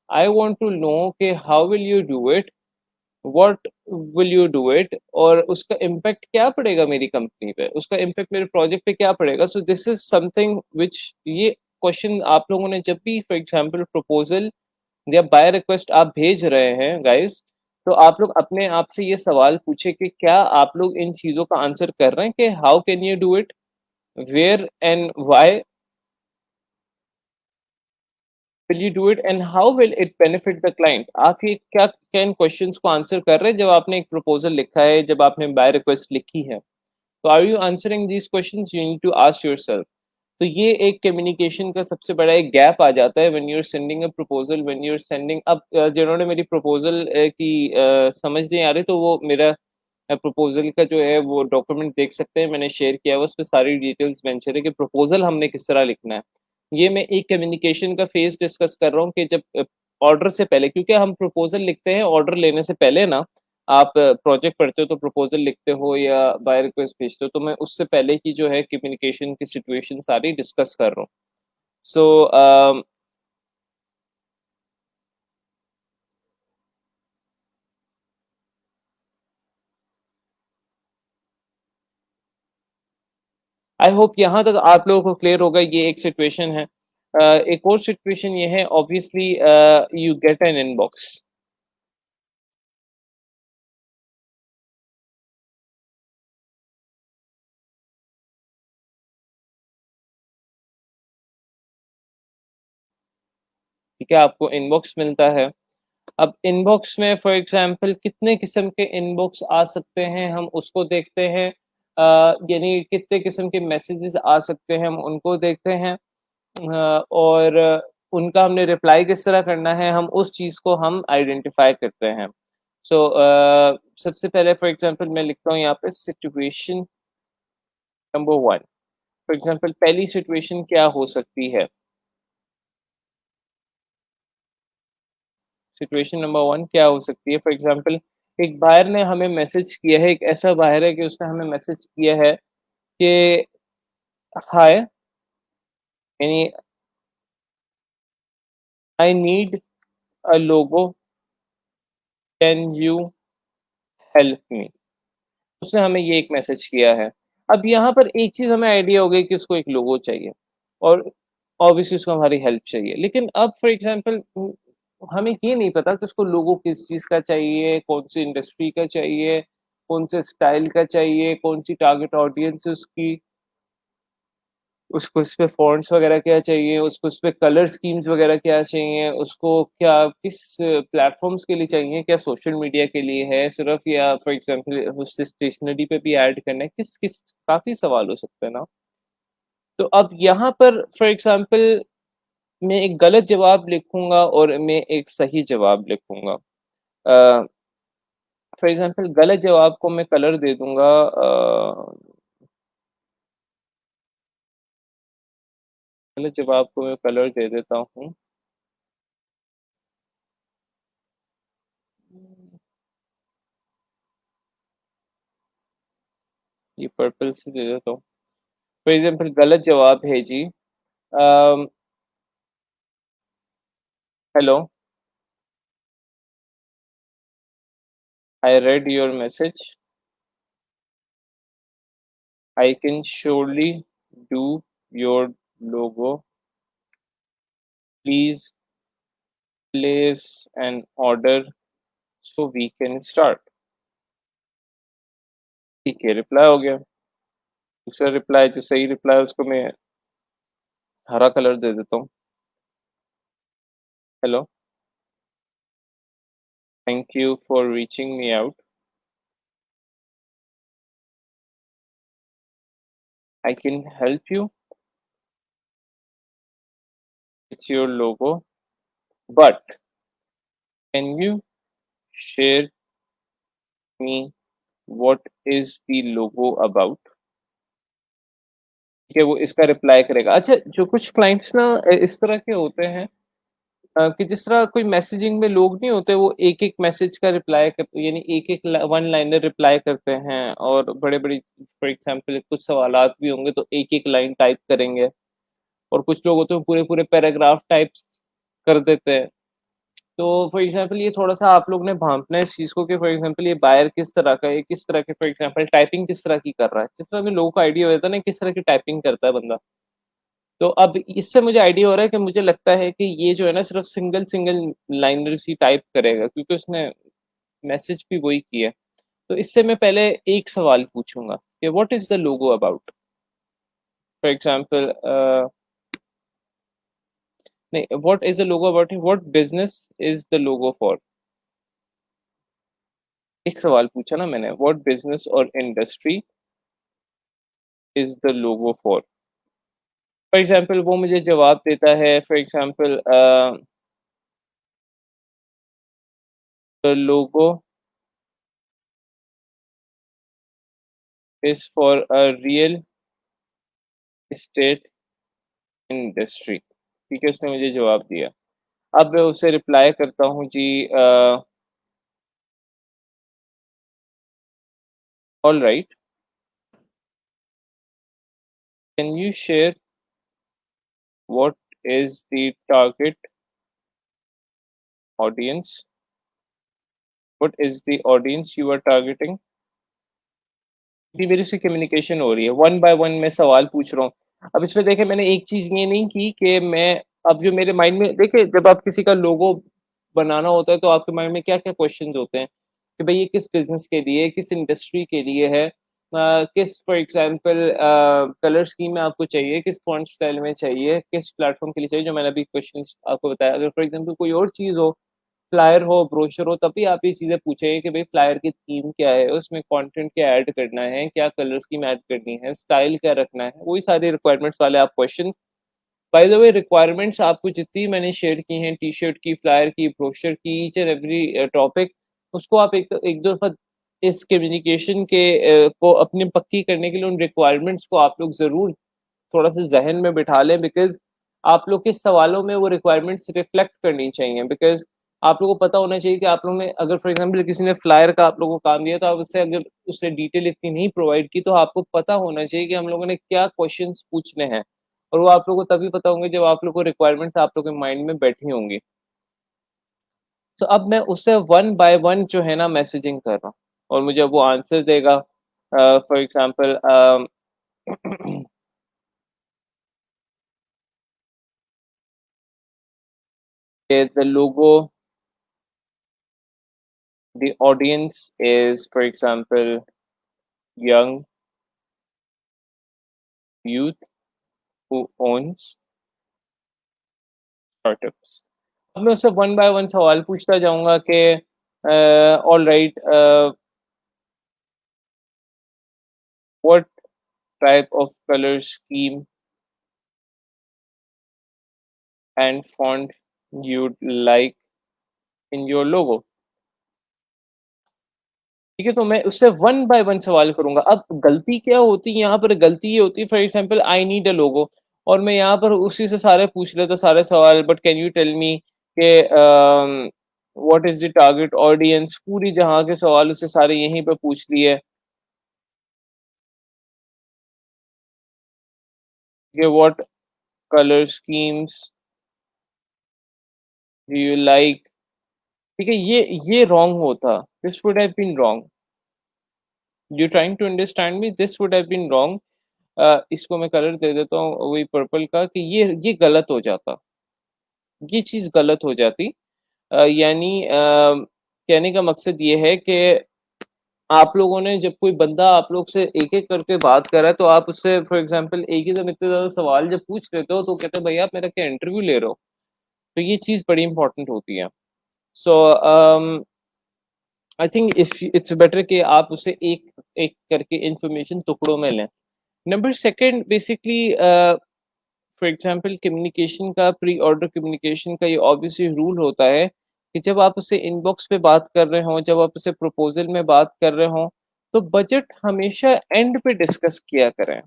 आई वॉन्ट टू नो कि how will you do it, what will you do it, और उसका इम्पैक्ट क्या पड़ेगा मेरी कंपनी पे, उसका इम्पैक्ट मेरे प्रोजेक्ट पे क्या पड़ेगा। So this is something which ये क्वेश्चन आप लोगों ने जब भी फॉर एग्जांपल प्रपोजल या बाय रिक्वेस्ट आप भेज रहे हैं गाइस, तो आप लोग अपने आप से ये सवाल पूछे कि क्या आप लोग इन चीजों का आंसर कर रहे हैं कि how can you do it, where and why will you do it and how will it benefit the client। आप ये क्या इन क्वेश्चंस को आंसर कर रहे हैं जब आपने एक प्रपोजल लिखा है, जब आपने बाय रिक्वेस्ट लिखी है, तो are you answering these questions, you need to ask yourself. तो ये एक कम्युनिकेशन का सबसे बड़ा एक गैप आ जाता है when you are sending a proposal, when you are sending. अब जिन्होंने मेरी प्रपोजल की समझ नहीं आ रही, तो वो मेरा प्रपोजल का जो है वो डॉक्यूमेंट देख सकते हैं, मैंने शेयर किया हुआ, उस पर सारी डिटेल्स मेंशन है कि प्रपोजल हमने किस तरह लिखना है। ये मैं एक कम्युनिकेशन का फेज डिस्कस कर रहा हूँ कि जब ऑर्डर से पहले, क्योंकि हम प्रपोजल लिखते हैं ऑर्डर लेने से पहले ना, आप प्रोजेक्ट पढ़ते हो तो प्रपोजल लिखते हो या बाय रिक्वेस्ट भेजते हो, तो मैं उससे पहले की जो है कम्युनिकेशन की सिचुएशन सारी डिस्कस कर रहा हूँ। सो आई होप यहाँ तक आप लोगों को क्लियर होगा, ये एक सिचुएशन है। एक और सिचुएशन ये है, obviously you get an inbox. ठीक है, आपको इनबॉक्स मिलता है। अब इनबॉक्स में फॉर एग्जांपल कितने किस्म के इनबॉक्स आ सकते हैं, हम उसको देखते हैं। यानी कितने किस्म के मैसेजेस आ सकते हैं, हम उनको देखते हैं। और उनका हमने रिप्लाई किस तरह करना है, हम उस चीज़ को हम आइडेंटिफाई करते हैं। सो सबसे पहले फॉर एग्जांपल मैं लिखता हूँ यहाँ पे situation number one. For example पहली सिचुएशन क्या हो सकती है? सिचुएशन नंबर वन क्या हो सकती है? फॉर एग्जांपल एक बायर ने हमें मैसेज किया है, एक ऐसा बायर है कि उसने हमें मैसेज किया है कि हाय, यानी आई need a logo, can you help me? उसने हमें ये एक मैसेज किया है। अब यहाँ पर एक चीज़ हमें आइडिया हो गई कि उसको एक लोगो चाहिए और ऑब्वियसली उसको हमारी हेल्प चाहिए। लेकिन अब फॉर एग्जांपल हमें ये नहीं पता कि उसको लोगो किस चीज़ का चाहिए, कौन-सी इंडस्ट्री का चाहिए, कौन से स्टाइल का चाहिए, कौन-सी टारगेट ऑडियंस है उसकी, उसको इसपे फ़ॉन्ट्स वगैरह क्या चाहिए, उसको इसपे कलर स्कीम्स वगैरह क्या चाहिए, उसको क्या किस प्लेटफ़ॉर्म्स के लिए चाहिए, क्या सोशल मीडिया के लिए है सिर्फ़, या फॉर एग्ज़ाम्पल उसे स्टेशनरी पे भी ऐड करना है, किस काफ़ी सवाल हो सकते हैं ना। तो अब यहाँ पर फॉर एग्ज़ाम्पल मैं एक गलत जवाब लिखूँगा और मैं एक सही जवाब लिखूँगा। फॉर एग्ज़ाम्पल गलत जवाब को मैं कलर दे दूँगा, गलत जवाब को मैं कलर दे देता हूँ। ये पर्पल से दे देता हूँ। फॉर एग्ज़ाम्पल गलत जवाब है जी, hello, I read your message, I can surely do your logo, please place an order so we can start. ठीक है, रिप्लाई हो गया। दूसरा रिप्लाई जो सही रिप्लाई है उसको मैं हरा कलर दे देता हूँ। Hello, thank you for reaching me out, I can help you with your logo, but can you share me what is the logo about? ठीक है, वो इसका रिप्लाई करेगा। अच्छा, जो कुछ क्लाइंट्स ना इस तरह के होते हैं, कि जिस तरह कोई मैसेजिंग में लोग नहीं होते, वो एक-एक मैसेज का रिप्लाई करते, यानी एक-एक वन लाइनर रिप्लाई करते हैं, और बड़े-बड़ी फॉर एग्ज़ाम्पल कुछ सवालात भी होंगे तो एक-एक लाइन टाइप करेंगे, और कुछ लोग होते हैं पूरे-पूरे पैराग्राफ टाइप्स कर देते हैं। तो फॉर एग्ज़ाम्पल ये थोड़ा-सा आप लोग ने भाँपना है इस चीज़ को कि फॉर एग्ज़ाम्पल ये बायर किस तरह का है, किस तरह के फॉर एग्ज़ाम्पल टाइपिंग किस तरह की कर रहा है। जिस तरह में लोगों को आइडिया हो जाता है ना किस तरह की टाइपिंग करता है बंदा। तो अब इससे मुझे आइडिया हो रहा है कि मुझे लगता है कि ये जो है ना सिर्फ़ सिंगल लाइनर्स ही टाइप करेगा, क्योंकि उसने मैसेज भी वही किया है। तो इससे मैं पहले एक सवाल पूछूँगा कि what is the logo about? For example नहीं, what is the logo about, what business is the logo for? एक सवाल पूछा ना मैंने, व्हाट बिज़नेस और industry is the logo for? For example वो मुझे जवाब देता है, for example the logo is for a real estate industry. ठीक है, उसने मुझे जवाब दिया। अब मैं उसे रिप्लाई करता हूँ जी, alright, can you share what is the target audience? What is the audience you are targeting? भी मेरी उससे कम्युनिकेशन हो रही है, वन बाय वन मैं सवाल पूछ रहा हूँ। अब इसमें देखिए मैंने एक चीज़ ये नहीं की कि मैं अब जो मेरे माइंड में देखिए जब आप किसी का लोगो बनाना होता है तो आपके माइंड में क्या-क्या क्वेश्चन्स होते हैं, कि भई ये किस बिज़नेस के लिए, किस इंडस्ट्री के लिए है, किस फॉर एग्ज़ाम्पल कलर स्कीम में आपको चाहिए, किस फ़ॉन्ट स्टाइल में चाहिए, किस प्लेटफ़ॉर्म के लिए चाहिए, जो मैंने अभी क्वेश्चन्स आपको बताया। अगर फॉर एग्ज़ाम्पल कोई और चीज़ हो, फ्लायर हो, ब्रोशर हो, तभी आप ये चीज़ें पूछेंगे कि भई फ्लायर की थीम क्या है, उसमें कंटेंट क्या ऐड करना है, क्या कलर स्कीम ऐड करनी है, स्टाइल क्या रखना है, वही सारी रिक्वायरमेंट्स वाले आप question. By the way requirements आपको जितनी मैंने शेयर की हैं, टी-शर्ट की, फ्लायर की, ब्रोशर की, ईच एंड एवरी टॉपिक, उसको आप एक दो दफ़ा इस कम्युनिकेशन के को अपनी पक्की करने के लिए उन रिक्वायरमेंट्स को आप लोग ज़रूर थोड़ा-सा ज़हन में बिठा लें, बिकॉज़ आप लोग के सवालों में वो रिक्वायरमेंट्स रिफ्लेक्ट करनी चाहिए, बिकॉज़ आप लोगों को पता होना चाहिए कि आप लोगों ने अगर फॉर एग्ज़ाम्पल किसी ने फ्लायर का आप लोगों को काम दिया, तो आप उससे अगर उसने डिटेल इतनी नहीं प्रोवाइड की, तो आपको पता होना चाहिए कि हम लोगों ने क्या क्वेश्चन्स पूछने हैं। और वो आप लोगों को तभी पता होंगे जब आप लोग को रिक्वायरमेंट्स आप लोग के माइंड में बैठी होंगी। तो अब मैं उससे वन बाय वन जो है ना मैसेजिंग कर रहा हूँ और मुझे वो आंसर देगा। For example the logo, the audience is, for example, young youth who owns startups. अब मैं उससे वन बाय वन सवाल पूछता जाऊँगा कि alright, what type of colour scheme and font you'd like in your logo? ठीक है, तो मैं उससे वन बाय वन सवाल करूँगा। अब गलती क्या होती है यहाँ पर, गलती ये होती है for example I need a logo और मैं यहाँ पर उसी से सारे पूछ लेता सारे सवाल, but can you tell me के what is the target audience, पूरी जहाँ के सवाल उससे सारे यहीं पे पूछ लिए कि what colour schemes do you like. ठीक है, ये रॉन्ग होता, this would have been wrong. You trying to understand me, this would have been wrong. इसको मैं कलर दे देता हूँ वही पर्पल का, कि ये गलत हो जाता, ये चीज़ गलत हो जाती। यानी कहने का मकसद ये है कि आप लोगों ने जब कोई बंदा आप लोग से एक-एक करके बात कर रहा है, तो आप उससे फॉर एग्ज़ाम्पल एक ही दम इतने ज़्यादा सवाल जब पूछ लेते हो, तो कहते हैं भई आप मेरा क्या इंटरव्यू ले रहे हो? तो ये चीज़ बड़ी इम्पोर्टेंट होती है। सो आई थिंक इट्स बेटर कि आप उसे एक-एक करके इन्फॉर्मेशन टुकड़ों में लें। Number 2 basically for example communication का, प्री ऑर्डर कम्युनिकेशन का ये ऑब्वियसली रूल होता है कि जब आप उससे इनबॉक्स पे बात कर रहे हों, जब आप उससे प्रपोज़ल में बात कर रहे हों, तो बजट हमेशा एंड पे डिस्कस किया करें।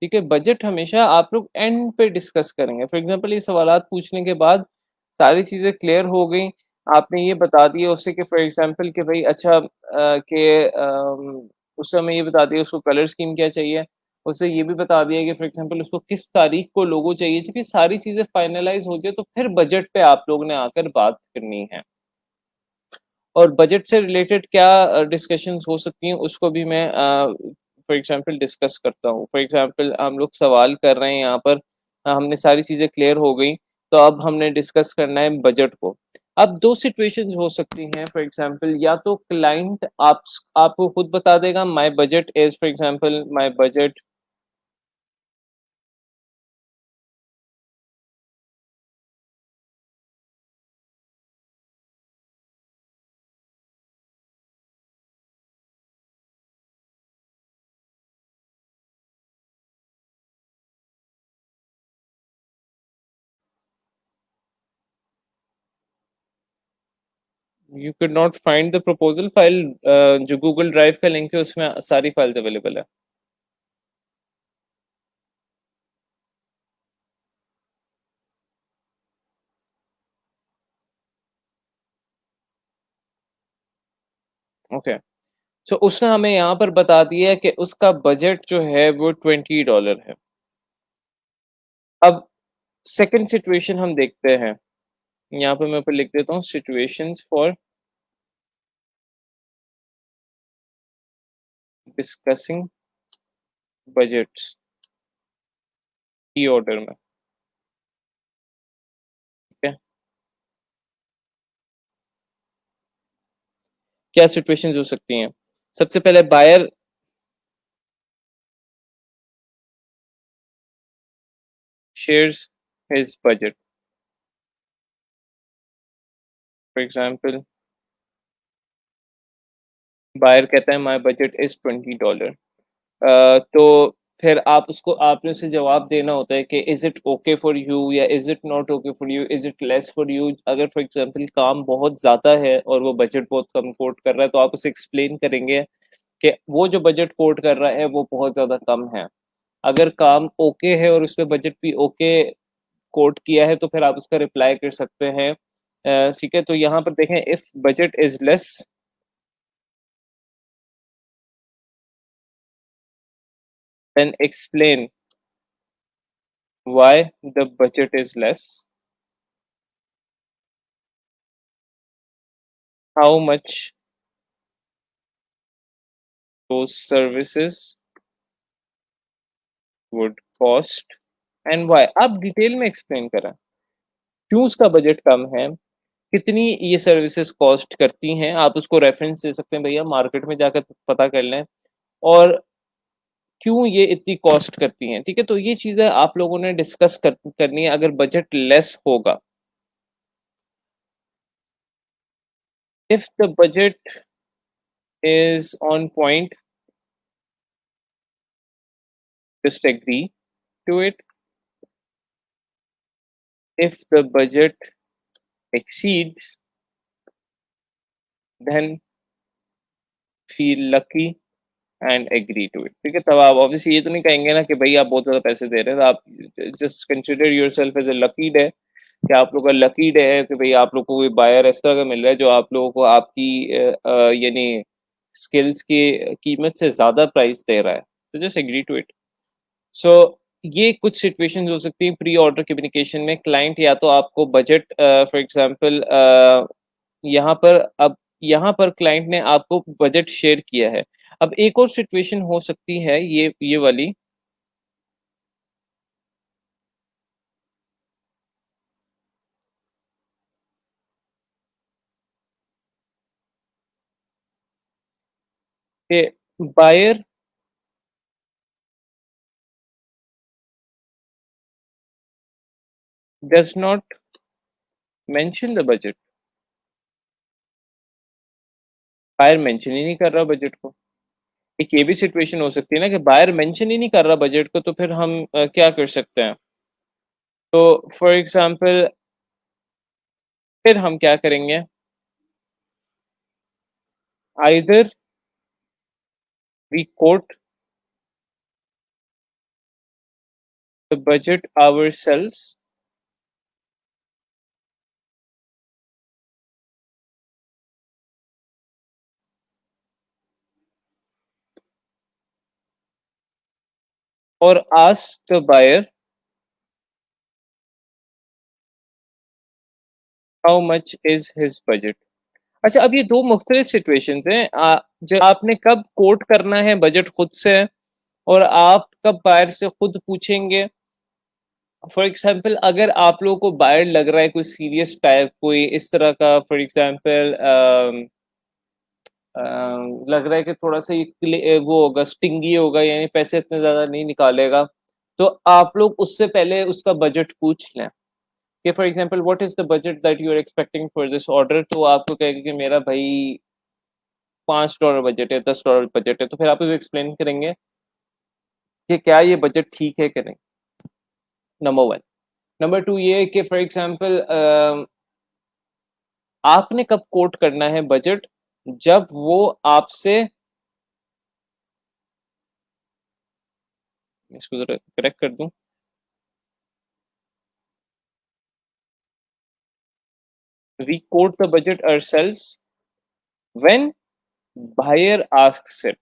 ठीक है? बजट हमेशा आप लोग एंड पे डिस्कस करेंगे। फॉर एग्ज़ाम्पल ये सवालात पूछने के बाद सारी चीज़ें क्लियर हो गई, आपने ये बता दिया उसे कि फॉर एग्ज़ाम्पल कि भई अच्छा उसे हमें ये बता दिया उसको कलर स्कीम क्या चाहिए, उसे ये भी बता दिया कि फॉर एग्ज़ाम्पल उसको किस तारीख को लोगो चाहिए। जब ये सारी चीज़ें फाइनलाइज़ हो जाए तो फिर बजट पे आप लोग ने आकर बात करनी है। और बजट से रिलेटेड क्या डिस्कशंस हो सकती हैं, उसको भी मैं फॉर एग्ज़ाम्पल डिस्कस करता हूँ। फॉर एग्ज़ाम्पल हम लोग सवाल कर रहे हैं यहाँ पर, हमने सारी चीज़ें क्लियर हो गई, तो अब हमने डिस्कस करना है बजट को। अब 2 सिचुएशंस हो सकती हैं फॉर एग्ज़ाम्पल, या तो क्लाइंट आपको खुद बता देगा my budget is, for example my budget you could not find the proposal file, जो गूगल ड्राइव का लिंक है उसमें सारी फाइल्स अवेलेबल है। ओके। सो उसने हमें यहाँ पर बता दिया कि उसका बजट जो है वो $20 है। अब सेकंड सिचुएशन हम देखते हैं। यहाँ पे मैं ऊपर लिख देता हूँ situations for discussing budgets order में, ठीक है। क्या सिचुएशंस हो सकती हैं? सबसे पहले buyer shares his budget, for example buyer कहता है माय बजट इज $20। तो फिर आप उसको आपने उसे जवाब देना होता है कि is it okay for you या is it not okay for you, is it less for you. अगर फॉर एग्जांपल काम बहुत ज्यादा है और वो बजट बहुत कम कोट कर रहा है, तो आप उसे एक्सप्लेन करेंगे कि वो जो बजट कोट कर रहा है वो बहुत ज्यादा कम है। अगर काम ओके है और उसने बजट भी ओके कोट किया है, तो फिर आप उसका रिप्लाई कर सकते हैं। ठीक है, तो यहाँ पर देखें, if budget is less than explain why the budget is less, how much those services would cost and why। आप डिटेल में एक्सप्लेन करें क्यों उसका बजट कम है, कितनी ये सर्विसेज कॉस्ट करती हैं। आप उसको रेफरेंस दे सकते हैं, भैया मार्केट में जाकर पता कर लें, और क्यों ये इतनी कॉस्ट करती हैं। ठीक है, तो ये चीजें आप लोगों ने डिस्कस करनी है अगर बजट लेस होगा। If the budget is on point, just agree to it. If the budget exceeds, then feel lucky and agree to it. ठीक है, तब आप ऑब्वियसली ये तो नहीं कहेंगे ना कि भाई आप बहुत ज्यादा पैसे दे रहे हैं, तो आप just consider yourself as a lucky day, कि आप लोग का लकी डे है कि भाई आप लोग को कोई बायर इस तरह का मिल रहा है जो आप लोगों को आपकी यानी स्किल्स की कीमत से ज्यादा प्राइस दे रहा है, तो जस्ट एग्री टू इट। सो ये कुछ सिचुएशंस हो सकती हैं प्री ऑर्डर कम्युनिकेशन में। क्लाइंट या तो आपको बजट फॉर एग्जांपल यहाँ पर अब यहाँ पर क्लाइंट ने आपको बजट शेयर किया है। अब एक और सिचुएशन हो सकती है ये वाली, कि buyer does not mention the budget. Buyer mention ही नहीं कर रहा बजट को। एक ये भी सिचुएशन हो सकती है ना कि बायर मेंशन ही नहीं कर रहा बजट को, तो फिर हम क्या कर सकते हैं? तो फॉर एग्जांपल फिर हम क्या करेंगे, either we quote the budget ourselves, और ask the buyer how much is his budget. अच्छा, अब ये दो मुख्तलिफ सिचुएशंस हैं। जो आपने कब कोट करना है बजट खुद से, और आप कब बायर से खुद पूछेंगे। फॉर एग्जांपल अगर आप लोगों को बायर लग रहा है कोई सीरियस टाइप, कोई इस तरह का, फॉर एग्जांपल लग रहा है कि थोड़ा सा ये वो होगा, स्टिंगी होगा, यानी पैसे इतने ज्यादा नहीं निकालेगा, तो आप लोग उससे पहले उसका बजट पूछ लें कि for example what is the budget that you are expecting for this order. तो आपको कहेगा कि मेरा भाई $5 बजट है, $10 बजट है, तो फिर आप उसे एक्सप्लेन करेंगे कि क्या ये बजट ठीक है कि नहीं, नंबर वन। नंबर टू ये है कि फॉर एग्जांपल आपने कब कोट करना है बजट, जब वो आपसे, इसको जरा करेक्ट कर दूं, we quote the budget ourselves when buyer asks it।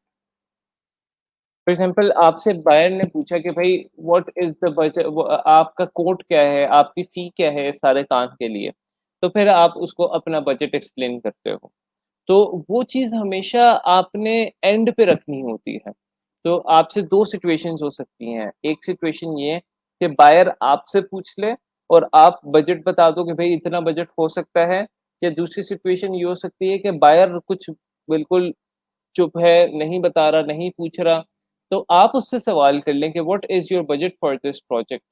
For example आपसे बायर ने पूछा कि भाई व्हाट इज द बजट, आपका कोट क्या है, आपकी फी क्या है इस सारे काम के लिए, तो फिर आप उसको अपना बजट एक्सप्लेन करते हो। तो वो चीज़ हमेशा आपने एंड पे रखनी होती है। तो आपसे 2 सिचुएशंस हो सकती हैं। एक सिचुएशन ये कि बायर आपसे पूछ ले और आप बजट बता दो कि भई इतना बजट हो सकता है, या दूसरी सिचुएशन ये हो सकती है कि बायर कुछ बिल्कुल चुप है, नहीं बता रहा, नहीं पूछ रहा, तो आप उससे सवाल कर लें कि what is your budget for this project?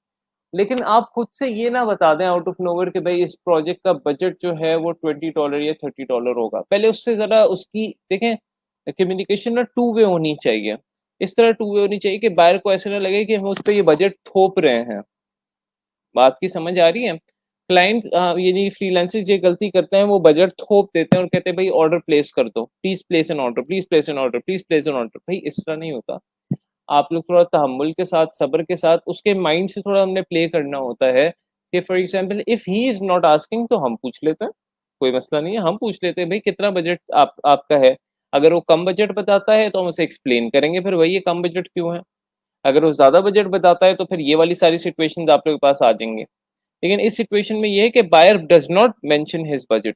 लेकिन आप खुद से ये ना बता दें आउट ऑफ नोवेयर कि भाई इस प्रोजेक्ट का बजट जो है वो $20 या $30 होगा। पहले उससे ज़रा उसकी देखें, कम्युनिकेशन ना टू वे होनी चाहिए। इस तरह टू वे होनी चाहिए कि बायर को ऐसा ना लगे कि हम उस पे ये बजट थोप रहे हैं। बात की समझ आ रही है? क्लाइंट यानी फ्रीलांसर्स ये गलती करते हैं, वो बजट थोप देते हैं और कहते हैं भाई ऑर्डर प्लेस कर दो। Please place an order, please place an order, please place an order. भाई इस तरह नहीं होता। आप लोग थोड़ा तहम्मुल के साथ, सब्र के साथ उसके माइंड से थोड़ा हमने प्ले करना होता है कि for example if he is not asking तो हम पूछ लेते हैं, कोई मसला नहीं है, हम पूछ लेते हैं भई कितना बजट आपका है? अगर वो कम बजट बताता है तो हम उसे एक्सप्लेन करेंगे फिर भई ये कम बजट क्यों है? अगर वो ज़्यादा बजट बताता है तो फिर ये वाली सारी सिचुएशंस आप लोगों के पास आ जाएँगी। लेकिन इस सिचुएशन में ये है कि buyer does not mention his budget,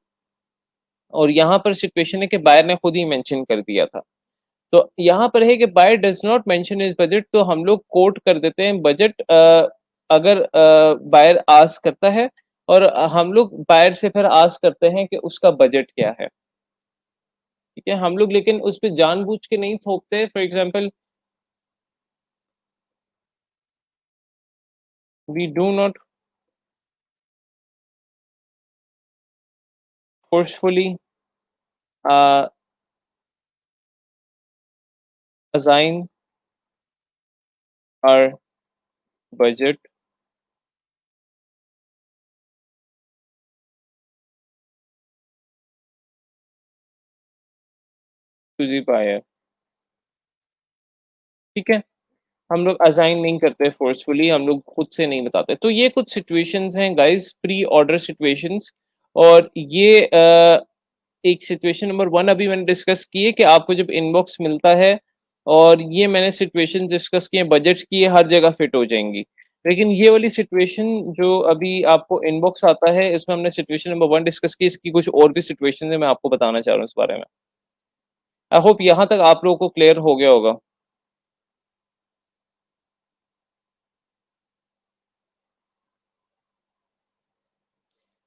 और यहाँ पर सिचुएशन है कि बायर ने खुद ही मेंशन कर दिया था। तो यहाँ पर है कि buyer does not mention his budget, तो हम लोग कोट कर देते हैं बजट, अगर बायर आस्क करता है, और हम लोग बायर से फिर आस्क करते हैं कि उसका बजट क्या है, ठीक है? हम लोग लेकिन उस पे जानबूझ के नहीं थोपते। For example we do not forcefully uh, assign our budget to the buyer, ठीक है? हम लोग असाइन नहीं करते फोर्सफुली, हम लोग खुद से नहीं बताते। तो ये कुछ सिचुएशंस हैं गाइस, प्री ऑर्डर सिचुएशंस। और ये एक सिचुएशन नंबर 1 अभी मैंने डिस्कस की है कि आपको जब इनबॉक्स मिलता है, और ये मैंने सिचुएशन डिस्कस किए, बजट्स की, ये हर जगह फिट हो जाएंगी। लेकिन ये वाली सिचुएशन जो अभी आपको इनबॉक्स आता है, इसमें हमने सिचुएशन नंबर 1 डिस्कस की, इसकी कुछ और भी सिचुएशन है, मैं आपको बताना चाह रहा हूँ इस बारे में। आई होप यहाँ तक आप लोगों को क्लियर हो गया होगा।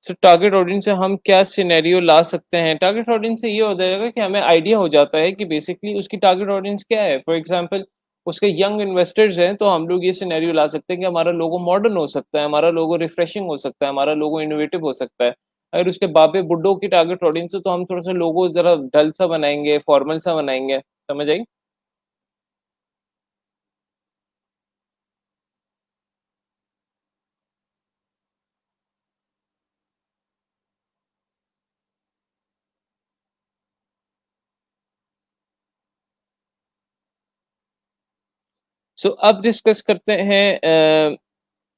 सो टारगेट ऑडियंस से हम क्या सिनेरियो ला सकते हैं? टारगेट ऑडियंस से ये हो जाएगा कि हमें आइडिया हो जाता है कि बेसिकली उसकी टारगेट ऑडियंस क्या है। फॉर एग्जांपल उसके यंग इन्वेस्टर्स हैं, तो हम लोग ये सिनेरियो ला सकते हैं कि हमारा लोगो मॉडर्न हो सकता है, हमारा लोगो रिफ्रेशिंग हो सकता है, हमारा लोगो इनोवेटिव हो सकता है। अगर उसके बाबे बुड्ढों की टारगेट ऑडियंस है, तो हम थोड़ा सा लोगो जरा डल सा बनाएंगे, फॉर्मल सा बनाएंगे। समझ आई? सो अब डिस्कस करते हैं,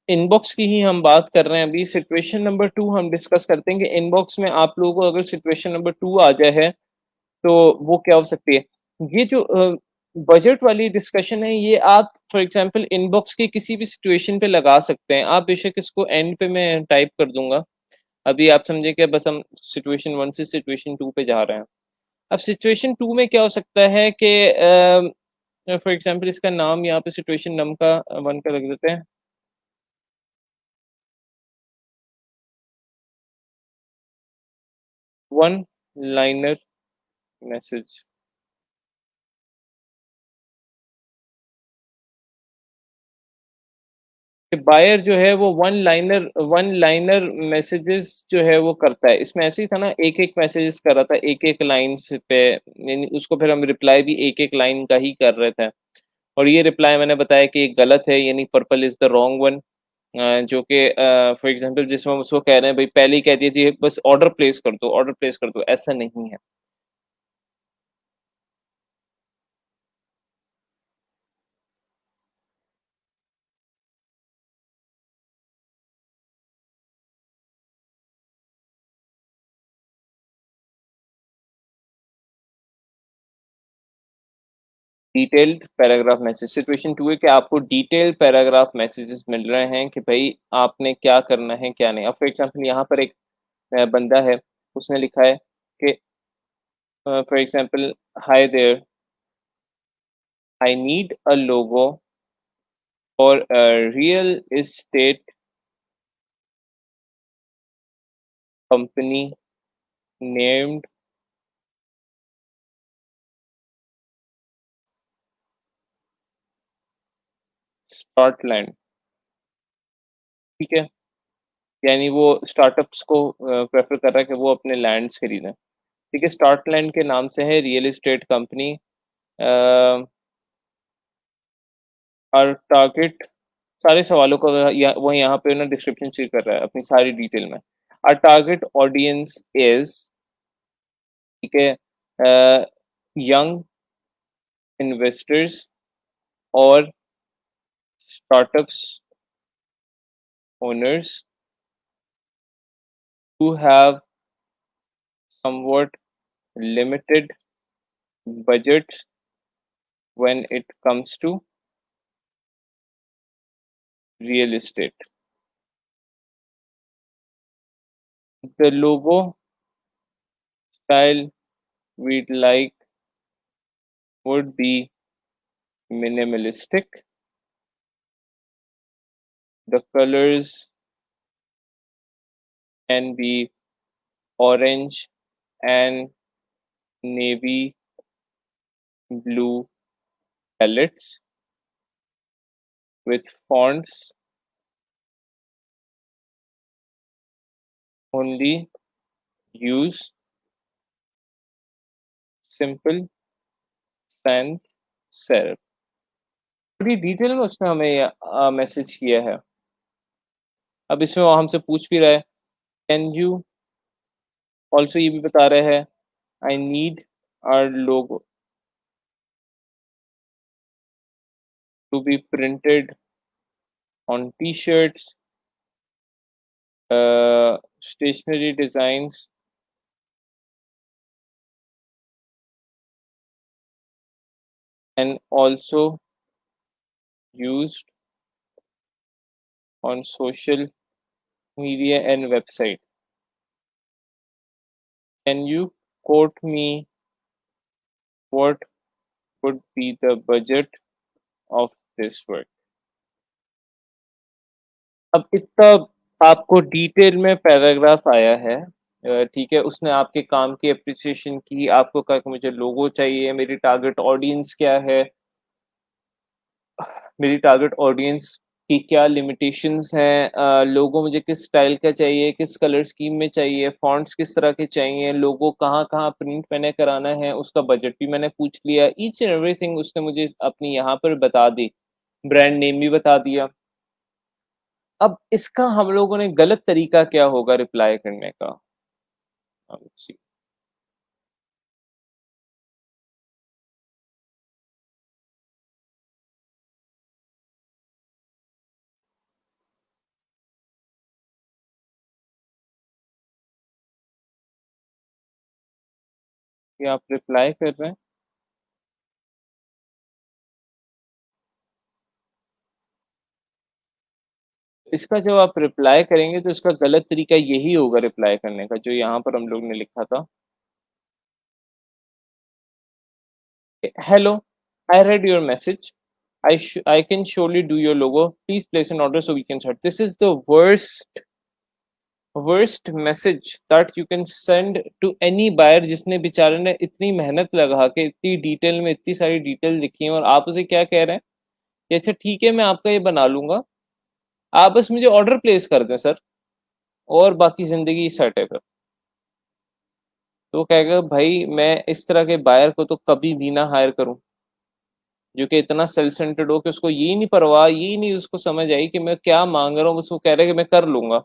इनबॉक्स की ही हम बात कर रहे हैं अभी। सिचुएशन नंबर 2 हम डिस्कस करते हैं कि इनबॉक्स में आप लोगों को अगर सिचुएशन नंबर 2 आ जाए है, तो वो क्या हो सकती है? ये जो बजट वाली डिस्कशन है, ये आप फॉर एग्जांपल इनबॉक्स की किसी भी सिचुएशन पे लगा सकते हैं। आप बेशक इसको एंड पे मैं टाइप कर दूँगा। अभी आप समझे कि बस हम सिचुएशन 1 से सिचुएशन 2 पे जा रहे हैं। अब सिचुएशन 2 में क्या हो सकता है कि फॉर एग्जांपल इसका नाम यहाँ पे सिचुएशन नम का 1 का रख देते हैं। One liner message. बायर जो है वो वन लाइनर मैसेजेस जो है वो करता है। इसमें ऐसे ही था ना, एक एक मैसेजेस कर रहा था, एक एक लाइन पे, यानी उसको फिर हम रिप्लाई भी एक एक लाइन का ही कर रहे थे। और ये रिप्लाई मैंने बताया कि ये गलत है, यानी purple is the wrong one. जो कि फॉर एग्जांपल जिसमें हम उसको कह रहे हैं भाई पहले ही कह दीजिए बस ऑर्डर प्लेस कर दो, ऑर्डर प्लेस कर दो, ऐसा नहीं है। डिटेल्ड पैराग्राफ मैसेज, सिचुएशन 2 है कि आपको डिटेल्ड पैराग्राफ मैसेजेस मिल रहे हैं कि भाई आपने क्या करना है क्या नहीं। अब फॉर एग्जांपल यहाँ पर एक बंदा है, उसने लिखा है कि For example, hi there, I need a logo for a real estate company named Startland. ठीक है, यानी वो स्टार्टअप्स को प्रेफर कर रहा है कि वो अपने लैंड्स खरीदें। ठीक है, स्टार्टलैंड के नाम से है रियल एस्टेट कंपनी। और टारगेट सारे सवालों का वो यहाँ पे ना डिस्क्रिप्शन शेयर कर रहा है अपनी सारी डिटेल में। आर टारगेट ऑडियंस इज, ठीक है, यंग इन्वेस्टर्स और startups owners who have somewhat limited budgets when it comes to real estate. The logo style we'd like would be minimalistic. The colors can be orange and navy blue palettes with fonts only use simple sans serif. बड़ी डिटेल में उसने हमें मैसेज किया है। अब इसमें वो हमसे पूछ भी रहा है, कैन यू ऑल्सो, ये भी बता रहा है, I need our logo to be printed on t-shirts, stationery designs, and also used on social media and website. Can you quote me what would be the budget of this work? अब इतना आपको डिटेल में पैराग्राफ आया है। ठीक है, उसने आपके काम की अप्रिसिएशन की, आपको कहा कि मुझे लोगो चाहिए, मेरी टारगेट ऑडियंस क्या है, मेरी टारगेट ऑडियंस की क्या लिमिटेशंस हैं, लोगो मुझे किस स्टाइल का चाहिए, किस कलर स्कीम में चाहिए, फॉन्ट्स किस तरह के चाहिए, लोगो कहाँ कहाँ प्रिंट मैंने कराना है, उसका बजट भी मैंने पूछ लिया। ईच एंड एवरीथिंग उसने मुझे अपनी यहाँ पर बता दी, ब्रांड नेम भी बता दिया। अब इसका हम लोगों ने गलत तरीका क्या होगा रिप्लाई करने का? Let's see. ये आप रिप्लाई कर रहे हैं, इसका जब आप रिप्लाई करेंगे तो इसका गलत तरीका यही होगा रिप्लाई करने का, जो यहाँ पर हम लोग ने लिखा था। Hello, I read your message. I can surely do your logo. Please place an order so we can start. This is the worst message that you can send to any buyer जिसने बेचारे ने इतनी मेहनत लगा के इतनी डिटेल में इतनी सारी डिटेल लिखी है और आप उसे क्या कह रहे हैं कि अच्छा ठीक है मैं आपका ये बना लूंगा, आप बस मुझे ऑर्डर प्लेस कर दें सर और बाकी जिंदगी सेट है फिर। तो वो कहेगा भाई मैं इस तरह के बायर को तो कभी भी ना हायर करूं, जो कि इतना सेल्फ सेंटर्ड हो कि उसको यही नहीं परवाह, यही नहीं उसको समझ आई कि मैं क्या मांग रहा हूँ, बस वो कह रहा है कि मैं कर लूंगा।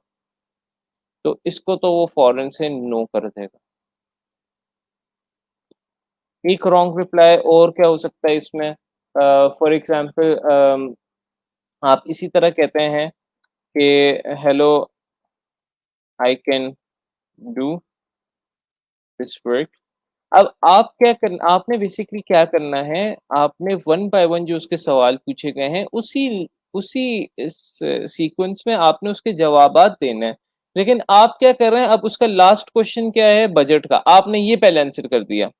तो इसको तो वो फौरन से नो कर देगा। एक रॉन्ग रिप्लाई और क्या हो सकता है इसमें? फॉर एग्जाम्पल आप इसी तरह कहते हैं कि hello, I can do this work. अब आप क्या करना, आपने बेसिकली क्या करना है, आपने वन बाय वन जो उसके सवाल पूछे गए हैं उसी उसी इस सीक्वेंस में आपने उसके जवाबात देने हैं। लेकिन आप क्या कर रहे हैं, अब उसका लास्ट क्वेश्चन क्या है, बजट का, आपने ये पहले आंसर कर दिया।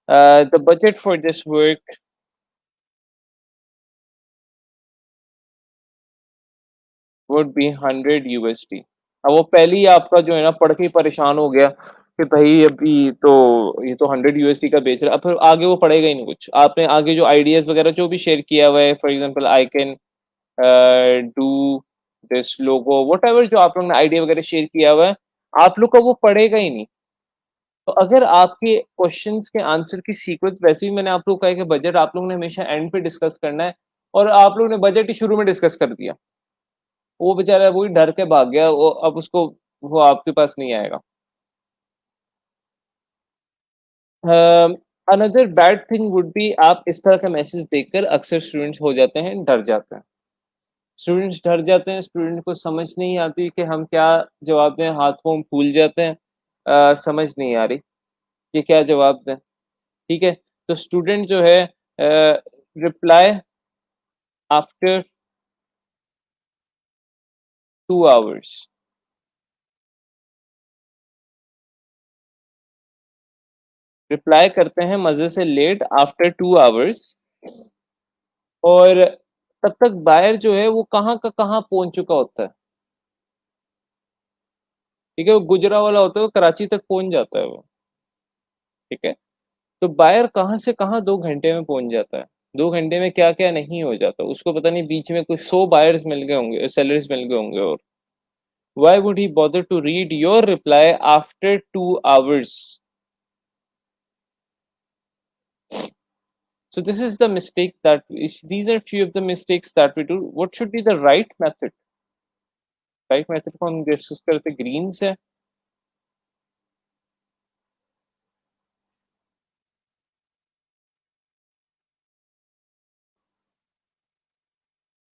The budget for this work would be 100 USD। अब वो पहले ही आपका जो है ना पढ़ के ही परेशान हो गया कि भाई अभी तो ये तो 100 USD का बेच रहा है। अब फिर आगे वो पढ़ेगा ही नहीं कुछ। आपने आगे जो आइडियाज वगैरह जो भी शेयर किया हुआ है, for example I can do this logo, what ever जो आप लोग ने आइडिया वगैरह शेयर किया हुआ है, आप लोग का वो पढ़ेगा ही नहीं। तो अगर आपके क्वेश्चंस के आंसर की सीक्वेंस, वैसे भी मैंने आप लोग को कहा है कि बजट आप लोग ने हमेशा एंड पे डिस्कस करना है, और आप लोग ने बजट ही शुरू में डिस्कस कर दिया, वो बेचारा वही डर के भाग गया, वो अब उसको वो आपके पास नहीं आएगा। Another bad thing would be, आप इस तरह का मैसेज देखकर अक्सर स्टूडेंट्स हो जाते हैं, डर जाते हैं। स्टूडेंट्स डर जाते हैं, स्टूडेंट को समझ नहीं आती कि हम क्या जवाब दें, हाथ पाँव फूल जाते हैं, समझ नहीं आ रही कि क्या जवाब दें। ठीक है, तो स्टूडेंट जो है रिप्लाई आफ्टर 2 आवर्स, रिप्लाई करते हैं मजे से लेट आफ्टर 2 आवर्स, और तब तक बायर जो है वो कहाँ का कहाँ पहुंच चुका होता है। ठीक है, वो गुजरा वाला होता है, वो कराची तक पहुंच जाता है वो। ठीक है, तो बायर कहाँ से कहाँ 2 घंटे में पहुंच जाता है। 2 घंटे में क्या क्या नहीं हो जाता उसको पता नहीं, बीच में कुछ 100 बायर्स मिल गए होंगे, सेलर्स मिल गए होंगे, और why would he bother to read your reply after 2 hours? So this is the mistake that is, these are few of the mistakes that we do. What should be the right method? Right method को हम डिस्कस करते ग्रीन से।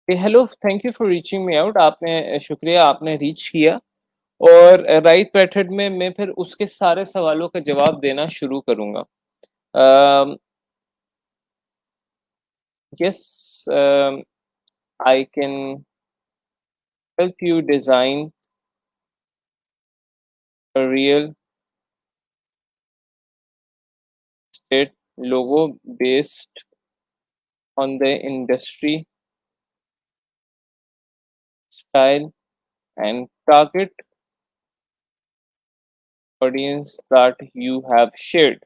Hello, thank you for reaching me out. आपने शुक्रिया, आपने रीच किया। और राइट मेथड में मैं फिर उसके सारे सवालों का जवाब देना शुरू करूंगा। Yes, I can help you design a real estate logo based on the industry style and target audience that you have shared।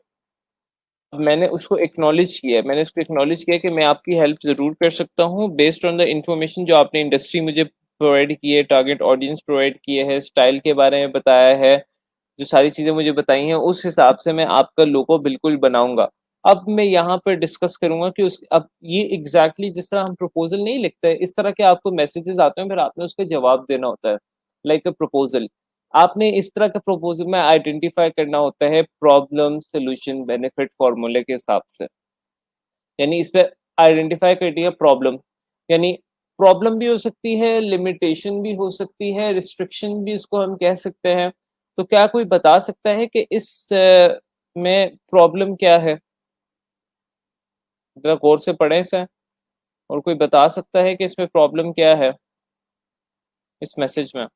मैंने उसको एक्नॉलेज किया है, मैंने उसको एक्नॉलेज किया कि मैं आपकी हेल्प ज़रूर कर सकता हूँ बेस्ड ऑन द इंफॉर्मेशन जो आपने इंडस्ट्री मुझे प्रोवाइड की है, टारगेट ऑडियंस प्रोवाइड किए है, स्टाइल के बारे में बताया है, जो सारी चीज़ें मुझे बताई हैं उस हिसाब से मैं आपका लोगो बिल्कुल बनाऊंगा। अब मैं यहाँ पर डिस्कस करूंगा कि उस अब ये एग्जैक्टली जिस तरह हम प्रपोजल नहीं लिखते, इस तरह के आपको मैसेजेस आते हैं, फिर आपने उसका जवाब देना होता है, लाइक अ प्रपोजल। आपने इस तरह का प्रपोजल में आइडेंटिफाई करना होता है प्रॉब्लम सोल्यूशन बेनिफिट फॉर्मूले के हिसाब से। यानी इस पे आइडेंटिफाई कर दिया प्रॉब्लम, यानी प्रॉब्लम भी हो सकती है, लिमिटेशन भी हो सकती है, रिस्ट्रिक्शन भी इसको हम कह सकते हैं। तो क्या कोई बता सकता है कि इस में प्रॉब्लम क्या है? जरा गौर से पढ़ें इसे, और कोई बता सकता है कि इसमें प्रॉब्लम क्या है इस मैसेज में?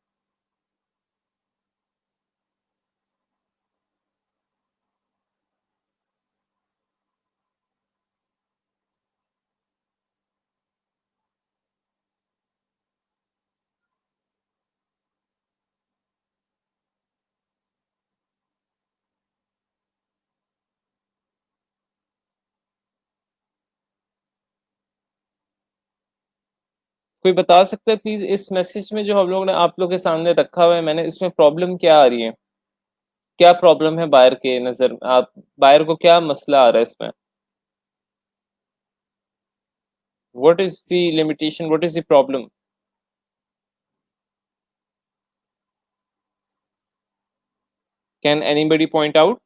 कोई बता सकता है प्लीज, इस मैसेज में जो हम लोग ने आप लोग के सामने रखा हुआ है मैंने, इसमें प्रॉब्लम क्या आ रही है? क्या प्रॉब्लम है बायर के नजर में? आप बायर को क्या मसला आ रहा है इसमें? What is the limitation, what is the problem? Can anybody point out?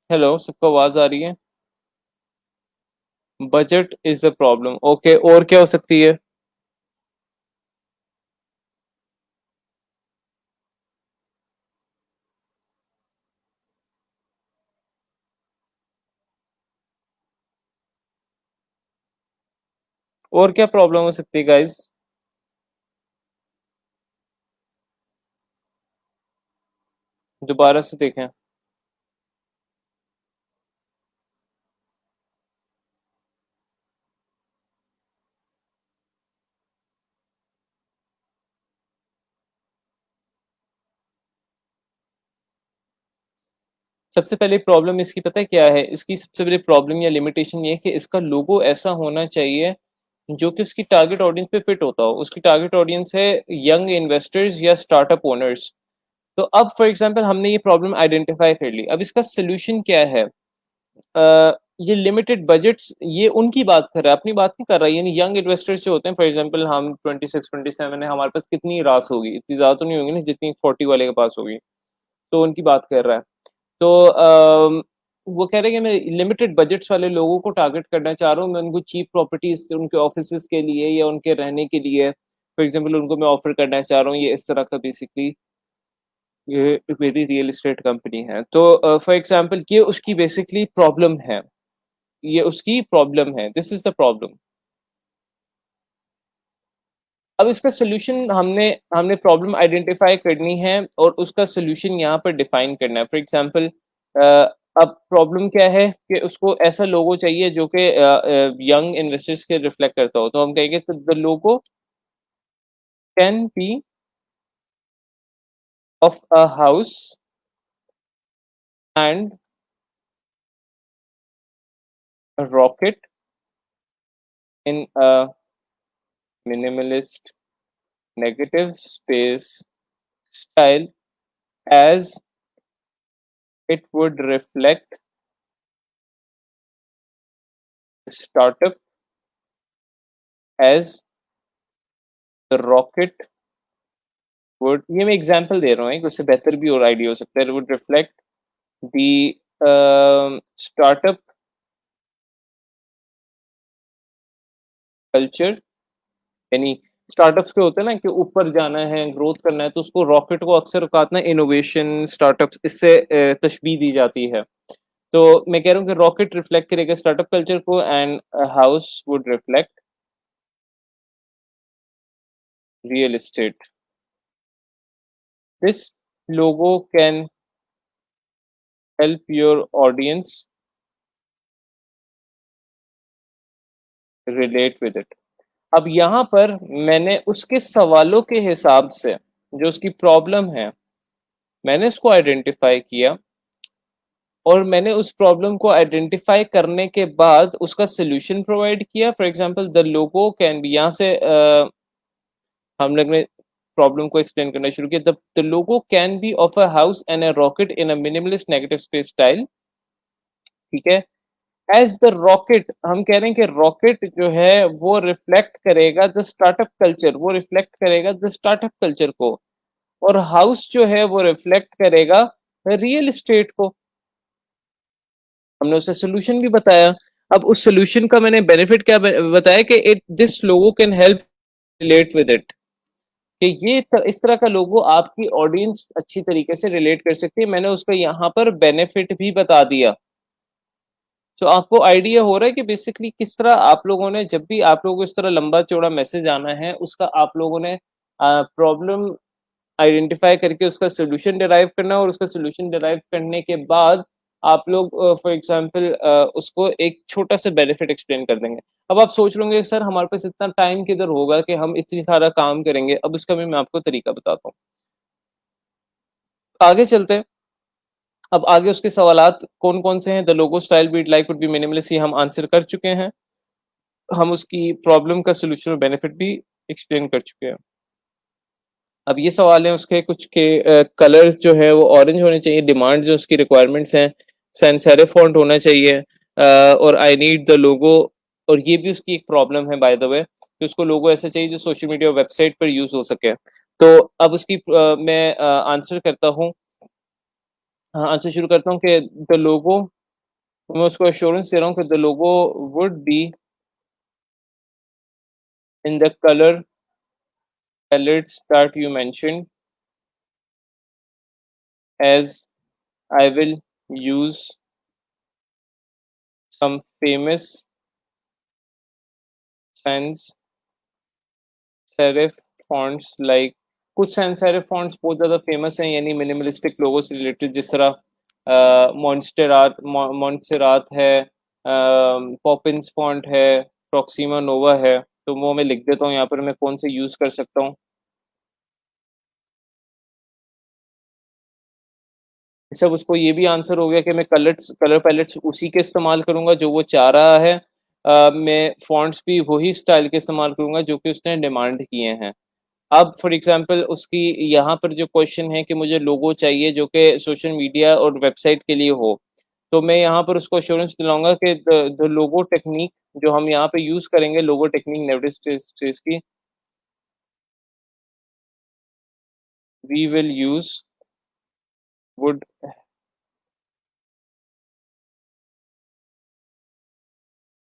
Hello, सबको आवाज आ रही है? Budget is the problem, okay, और क्या हो सकती है? और क्या प्रॉब्लम हो सकती है गाइस? दोबारा से देखें। सबसे पहले प्रॉब्लम इसकी पता है क्या है? इसकी सबसे बड़ी प्रॉब्लम या लिमिटेशन ये है कि इसका लोगो ऐसा होना चाहिए जो कि उसकी टारगेट ऑडियंस पे फिट होता हो। उसकी टारगेट ऑडियंस है यंग इन्वेस्टर्स या स्टार्टअप ओनर्स। तो अब फॉर एग्जांपल हमने ये प्रॉब्लम आइडेंटिफाई कर ली, अब इसका सोल्यूशन क्या है? ये लिमिटेड बजट्स, ये उनकी बात कर रहा है, अपनी बात नहीं कर रहा है। यानी यंग इन्वेस्टर्स जो होते हैं, फॉर एग्जांपल हम 26 27 है, हमारे पास कितनी रास होगी? इतनी ज्यादा तो नहीं होगी ना जितनी 40 वाले के पास होगी। तो उनकी बात कर रहा है। तो वो कह रहे हैं कि मैं लिमिटेड बजट्स वाले लोगों को टारगेट करना चाह रहा हूँ। मैं उनको चीप प्रॉपर्टीज उनके ऑफिस के लिए या उनके रहने के लिए फॉर एग्जांपल उनको मैं ऑफर करना चाह रहा हूँ। ये इस तरह का बेसिकली ये मेरी रियल एस्टेट कंपनी है। तो फॉर एग्जांपल ये उसकी बेसिकली प्रॉब्लम है। ये उसकी प्रॉब्लम है, दिस इज द प्रॉब्लम। अब इसका सोल्यूशन हमने हमने प्रॉब्लम आइडेंटिफाई करनी है और उसका सोल्यूशन यहाँ पर डिफाइन करना है। फॉर एग्जांपल अब प्रॉब्लम क्या है कि उसको ऐसा लोगो चाहिए जो कि यंग इन्वेस्टर्स के रिफ्लेक्ट करता हो। तो हम कहेंगे the logo can be of a house and rocket in a minimalist negative space style as it would reflect startup as the rocket would। ये मैं एग्जांपल दे रहा हूँ, उससे बेहतर भी और आइडिया हो सकता है। It would reflect the startup culture। यानी स्टार्टअप्स के होते हैं ना कि ऊपर जाना है, ग्रोथ करना है, तो उसको रॉकेट को अक्सर कहते हैं इनोवेशन स्टार्टअप्स, इससे तशबीह दी जाती है। तो मैं कह रहा हूँ कि रॉकेट रिफ्लेक्ट करेगा स्टार्टअप कल्चर को and house would reflect real estate. This logo can help your audience relate with it। अब यहाँ पर मैंने उसके सवालों के हिसाब से जो उसकी प्रॉब्लम है, मैंने उसको आइडेंटिफाई किया और मैंने उस प्रॉब्लम को आइडेंटिफाई करने के बाद उसका सोल्यूशन प्रोवाइड किया। For example the logo can be, यहाँ से हम लोग ने प्रॉब्लम को एक्सप्लेन करना शुरू किया। The logo can be of a house and a rocket in a minimalist negative space style. ठीक है। एज द रॉकेट, हम कह रहे हैं कि रॉकेट जो है वो रिफ्लेक्ट करेगा द स्टार्टअप कल्चर, वो रिफ्लेक्ट करेगा द स्टार्टअप कल्चर को। और हाउस जो है वो रिफ्लेक्ट करेगा रियल एस्टेट को। हमने उसे सोल्यूशन भी बताया। अब उस सोल्यूशन का मैंने बेनिफिट क्या बताया कि it this logo can help relate with it. कि इस तरह का लोगो आपकी ऑडियंस अच्छी तरीके से रिलेट कर सकती है। मैंने उसका यहाँ पर बेनिफिट भी बता दिया। तो आपको आइडिया हो रहा है कि बेसिकली किस तरह आप लोगों ने, जब भी आप लोगों को इस तरह लंबा चौड़ा मैसेज आना है, उसका आप लोगों ने प्रॉब्लम आइडेंटिफाई करके उसका सोल्यूशन डिराइव करना है और उसका सोल्यूशन डिराइव करने के बाद आप लोग फॉर एग्जांपल उसको एक छोटा सा बेनिफिट एक्सप्लेन कर देंगे। अब आप सोच रहे होंगे सर हमारे पास इतना टाइम किधर होगा कि हम इतनी सारा काम करेंगे। अब उसका भी मैं आपको तरीका बताता हूँ। आगे चलते हैं। अब आगे उसके सवालात कौन कौन से हैं? The logo style beat like would be minimalist, ये हम आंसर कर चुके हैं। हम उसकी प्रॉब्लम का सोल्यूशन और बेनिफिट भी एक्सप्लेन कर चुके हैं। अब ये सवाल है उसके कुछ के कलर्स जो है वो ऑरेंज होने चाहिए। डिमांड जो उसकी रिक्वायरमेंट्स हैं, सैन सेरिफ फॉन्ट होना चाहिए और आई नीड द लोगो। और ये भी उसकी एक प्रॉब्लम है बाय द वे कि उसको लोगो ऐसा चाहिए जो सोशल मीडिया वेबसाइट पर यूज हो सके। तो अब उसकी मैं आंसर करता हूँ। हाँ, आंसर शुरू करता हूँ कि द लोगो, मैं उसको एश्योरेंस दे रहा हूँ कि the logo would be in the colour palettes that you mentioned, as I will use some famous sans serif fonts like कुछ sans serif fonts बहुत ज़्यादा फेमस हैं यानी मिनिमलिस्टिक लोगो से रिलेटेड, जिस तरह मॉन्स्टेरात है, पॉपिंस फॉन्ट है, प्रॉक्सिमा नोवा है। तो वो मैं लिख देता हूँ यहाँ पर, मैं कौन से यूज़ कर सकता हूँ। सब उसको ये भी आंसर हो गया कि मैं कलर पैलेट्स उसी के इस्तेमाल करूंगा जो वो चाह रहा है। मैं फॉन्ट्स भी वही स्टाइल के इस्तेमाल करूंगा जो कि उसने डिमांड किए हैं। अब फॉर एग्जांपल उसकी यहाँ पर जो क्वेश्चन है कि मुझे लोगो चाहिए जो कि सोशल मीडिया और वेबसाइट के लिए हो, तो मैं यहाँ पर उसको अश्योरेंस दिलाऊंगा कि द लोगो टेक्निक जो हम यहाँ पे यूज करेंगे, लोगो टेक्निक नेविडेज की, we will use would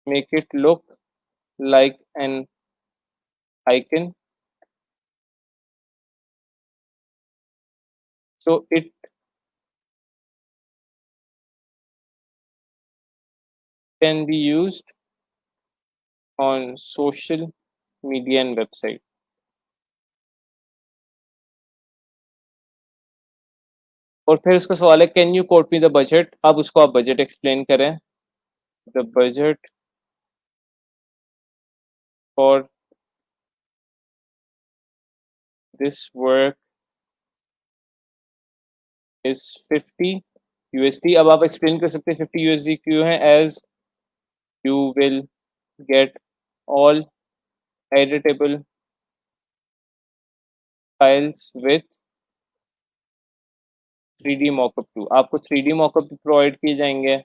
make it look like an icon, so it can be used on social media and website। और फिर उसका सवाल है can you quote me the budget. अब उसको आप बजट एक्सप्लेन करें। The budget for this work is 50 USD। अब आप एक्सप्लेन कर सकते हैं 50 USD क्यों है। As you will get all editable files with 3D mockup too, आपको 3D मॉकअप भी प्रोवाइड किए जाएंगे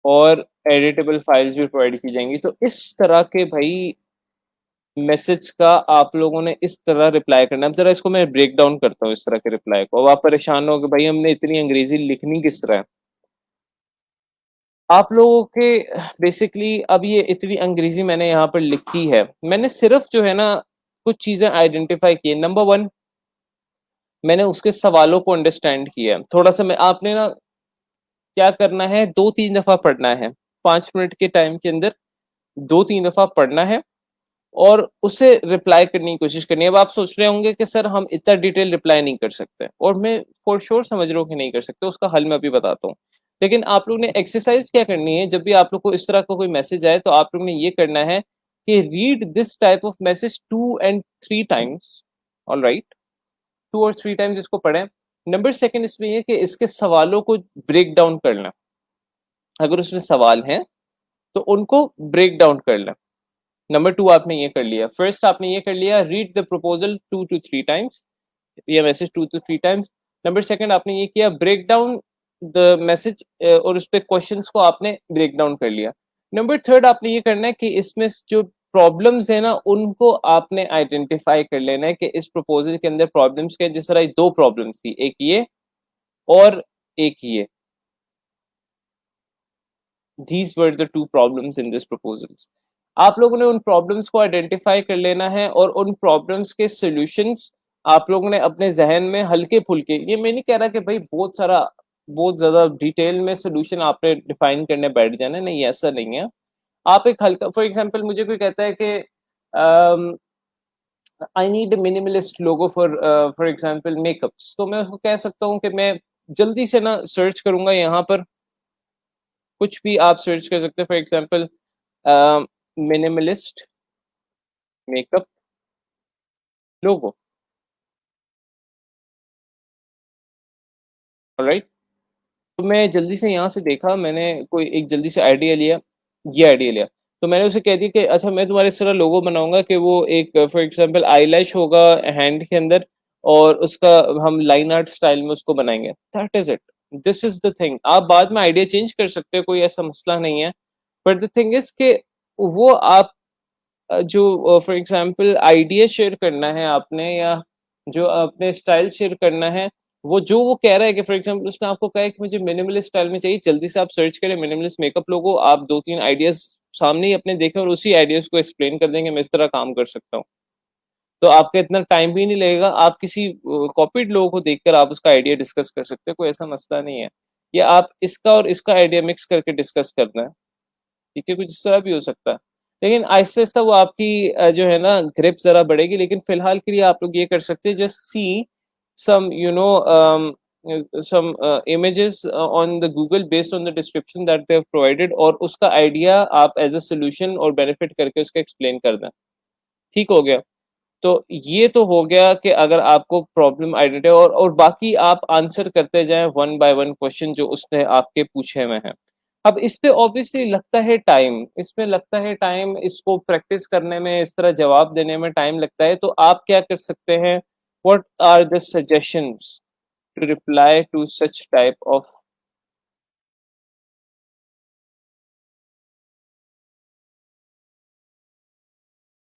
और एडिटेबल फाइल्स भी प्रोवाइड की जाएंगी। तो इस तरह के भाई मैसेज का आप लोगों ने इस तरह रिप्लाई करना है। अब जरा इसको मैं ब्रेक डाउन करता हूँ इस तरह के रिप्लाई को। अब आप परेशान हो कि भाई हमने इतनी अंग्रेजी लिखनी किस तरह है। आप लोगों के बेसिकली अब ये इतनी अंग्रेजी मैंने यहाँ पर लिखी है, मैंने सिर्फ जो है ना कुछ चीजें आइडेंटिफाई की। नंबर वन, मैंने उसके सवालों को अंडरस्टैंड किया। थोड़ा सा मैं आपने ना क्या करना है, 2-3 दफा पढ़ना है, 5 मिनट के टाइम के अंदर 2-3 दफा पढ़ना है और उसे रिप्लाई करने की कोशिश करनी है। अब आप सोच रहे होंगे कि सर हम इतना डिटेल रिप्लाई नहीं कर सकते, और मैं फॉर श्योर समझ रहा हूँ कि नहीं कर सकते। उसका हल मैं अभी बताता हूँ। लेकिन आप लोग ने एक्सरसाइज क्या करनी है, जब भी आप लोग को इस तरह का कोई मैसेज आए तो आप लोग ने ये करना है कि read this type of message 2 and 3 times। All right, 2 और 3 टाइम्स इसको पढ़ें। नंबर सेकंड इसमें यह कि इसके सवालों को ब्रेक डाउन करना। अगर उसमें सवाल हैं तो उनको ब्रेक डाउन करना। नंबर 2 आपने ये कर लिया। फर्स्ट आपने ये कर लिया, read the proposal 2 to 3 times, ये message 2 to 3 times। Number second आपने ये किया, ब्रेक डाउन द मैसेज, और उस पे क्वेश्चंस को आपने ब्रेक डाउन कर लिया। नंबर थर्ड आपने ये करना है कि इसमें जो प्रॉब्लम्स है ना उनको आपने आइडेंटिफाई कर लेना है कि इस प्रपोजल के अंदर प्रॉब्लम्स के, जिस तरह 2 प्रॉब्लम्स थी, एक ये और एक ये। These were the 2 problems in this proposals। आप लोगों ने उन प्रॉब्लम्स को आइडेंटिफाई कर लेना है और उन प्रॉब्लम्स के सॉल्यूशंस आप लोगों ने अपने जहन में हल्के फुल्के, ये मैं नहीं कह रहा कि भाई बहुत सारा बहुत ज्यादा डिटेल में सोल्यूशन आपने डिफाइन करने बैठ जाना, नहीं ऐसा नहीं है। आप एक हल्का, फॉर एग्जांपल मुझे कोई कहता है कि I need minimalist logo for example makeups, तो मैं उसको कह सकता हूँ कि मैं जल्दी से ना सर्च करूंगा यहाँ पर, कुछ भी आप सर्च कर सकते हैं। For example minimalist makeup logo, alright. तो मैं जल्दी से यहाँ से देखा, मैंने कोई एक जल्दी से आइडिया लिया, ये आइडिया लिया। तो मैंने उसे कह दिया कि अच्छा मैं तुम्हारे इस तरह लोगो बनाऊंगा कि वो एक फॉर एग्जांपल आईलैश होगा हैंड के अंदर, और उसका हम लाइन आर्ट स्टाइल में उसको बनाएंगे। That is it, this is the thing. आप बाद में आइडिया चेंज कर सकते हो, कोई ऐसा मसला नहीं है। बट द थिंग इज कि वो आप जो फॉर एग्जांपल आइडिया शेयर करना है आपने, या जो अपने स्टाइल शेयर करना है, वो जो वो कह रहा है कि फॉर एग्जांपल उसने आपको कहा है कि मुझे मिनिमलिस्ट स्टाइल में चाहिए, जल्दी से आप सर्च करें मिनिमलिस्ट मेकअप लोगो, आप 2-3 आइडियाज सामने ही अपने देखें और उसी आइडियाज को एक्सप्लेन कर देंगे मैं इस तरह काम कर सकता हूँ। तो आपका इतना टाइम भी नहीं लगेगा, आप किसी कॉपीड लोगों को देखकर आप उसका आइडिया डिस्कस कर सकते हैं, कोई ऐसा मसला नहीं है। या आप इसका और इसका आइडिया मिक्स करके डिस्कस करना है, ठीक है, कुछ इस तरह भी हो सकता है। लेकिन आहिस्ता-आहिस्ता वो आपकी जो है ना ग्रिप ज़रा बढ़ेगी, लेकिन फ़िलहाल के लिए आप लोग ये कर सकते हैं, just see some some images on the Google based on the description that they have provided, और उसका आइडिया आप एज अ सोल्यूशन और बेनिफिट करके उसका एक्सप्लेन कर दें। ठीक हो गया। तो ये तो हो गया कि अगर आपको प्रॉब्लम आइडेंटिटी, और बाकी आप आंसर करते जाएं वन बाय वन क्वेश्चन जो उसने आपके पूछे हुए हैं। अब इस पे ऑब्वियसली लगता है टाइम, इसमें लगता है टाइम, इसको प्रैक्टिस करने में, इस तरह जवाब देने में टाइम लगता है। तो आप क्या कर सकते हैं, what are the suggestions to reply to such type of.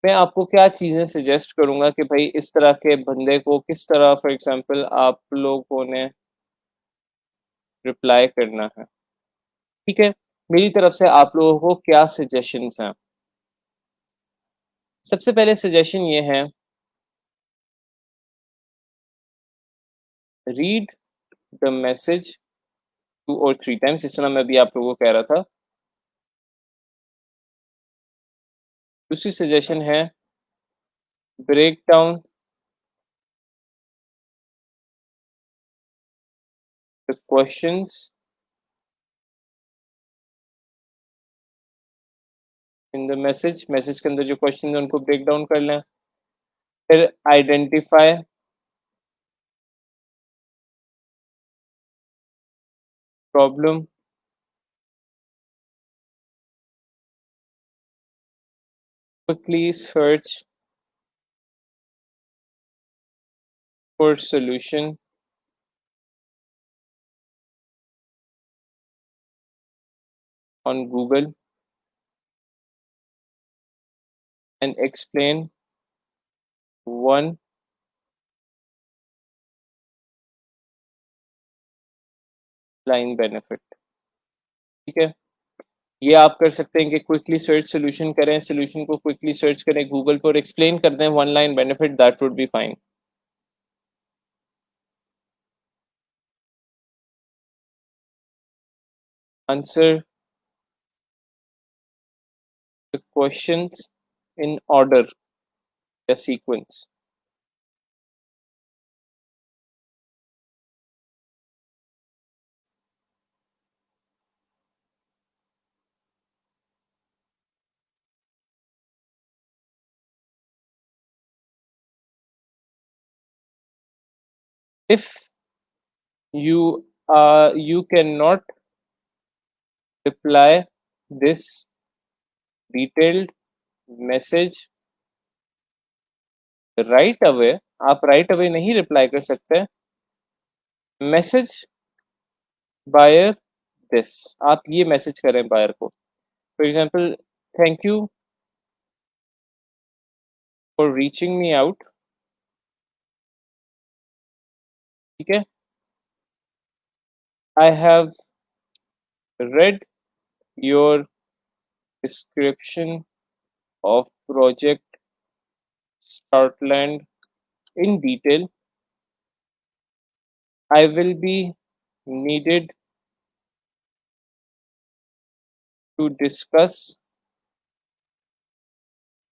मैं आपको क्या चीजें सजेस्ट करूंगा कि भाई इस तरह के बंदे को किस तरह फॉर एग्जांपल आप लोगों ने रिप्लाई करना है। ठीक है, मेरी तरफ से आप लोगों को क्या सजेशंस हैं। सबसे पहले सजेशन ये है, रीड द मैसेज 2 और 3 टाइम्स, जिस तरह मैं भी आप लोगों को कह रहा था। दूसरी सजेशन है, break down the questions in the message, message के अंदर जो क्वेश्चन है उनको ब्रेक डाउन कर लें। फिर identify problem, quickly search for solution on Google and explain one line benefit. ठीक है, ये आप कर सकते हैं कि क्विकली सर्च सोल्यूशन करें, सोल्यूशन को क्विकली सर्च करें गूगल पर, एक्सप्लेन कर दें one line benefit, that would be fine. Answer the questions in order या sequence. If you cannot reply this detailed message right away, आप right away नहीं रिप्लाई कर सकते, मैसेज बायर दिस, आप ये मैसेज करें बायर को, for example, thank you for reaching me out. ठीक है, I have read your description of project Startland in detail. I will be needed to discuss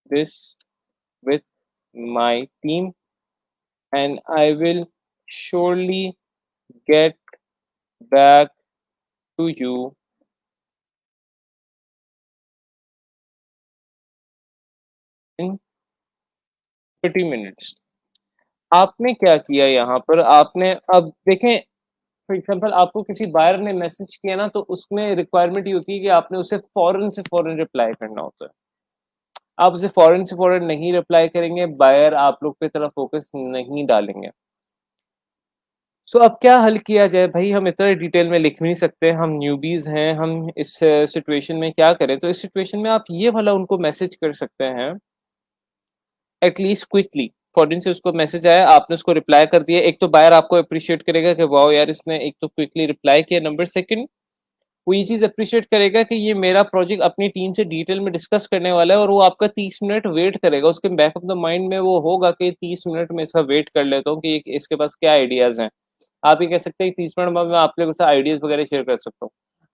this with my team, and I will surely get back to you in 30 minutes। आपने क्या किया यहाँ पर, आपने अब देखें, फॉर एग्जाम्पल आपको किसी बायर ने मैसेज किया ना, तो उसमें रिक्वायरमेंट ये होती है कि आपने उसे फौरन से फौरन रिप्लाई करना होता है। आप उसे फौरन से फौरन नहीं रिप्लाई करेंगे, बायर आप लोग पे तरफ फोकस नहीं डालेंगे। सो अब क्या हल किया जाए भाई, हम इतना डिटेल में लिख भी नहीं सकते, हम न्यूबीज हैं, हम इस सिचुएशन में क्या करें। तो इस सिचुएशन में आप ये वाला उनको मैसेज कर सकते हैं, एटलीस्ट क्विकली, फॉरन से उसको मैसेज आया, आपने उसको रिप्लाई कर दिया, एक तो बायर आपको अप्रिशिएट करेगा कि वाओ यार इसने एक तो क्विकली रिप्लाई किया, नंबर सेकंड वो ये चीज अप्रिशिएट करेगा कि ये मेरा प्रोजेक्ट अपनी टीम से डिटेल में डिस्कस करने वाला है, और वो आपका 30 मिनट वेट करेगा, उसके बैक ऑफ द माइंड में वो होगा कि 30 मिनट में इसका वेट कर लेता हूँ कि इसके पास क्या आइडियाज हैं। आप ये कह सकते हैं 30 मिनट में मैं आप लोगों से आइडियाज वगैरह शेयर कर सकता हूँ।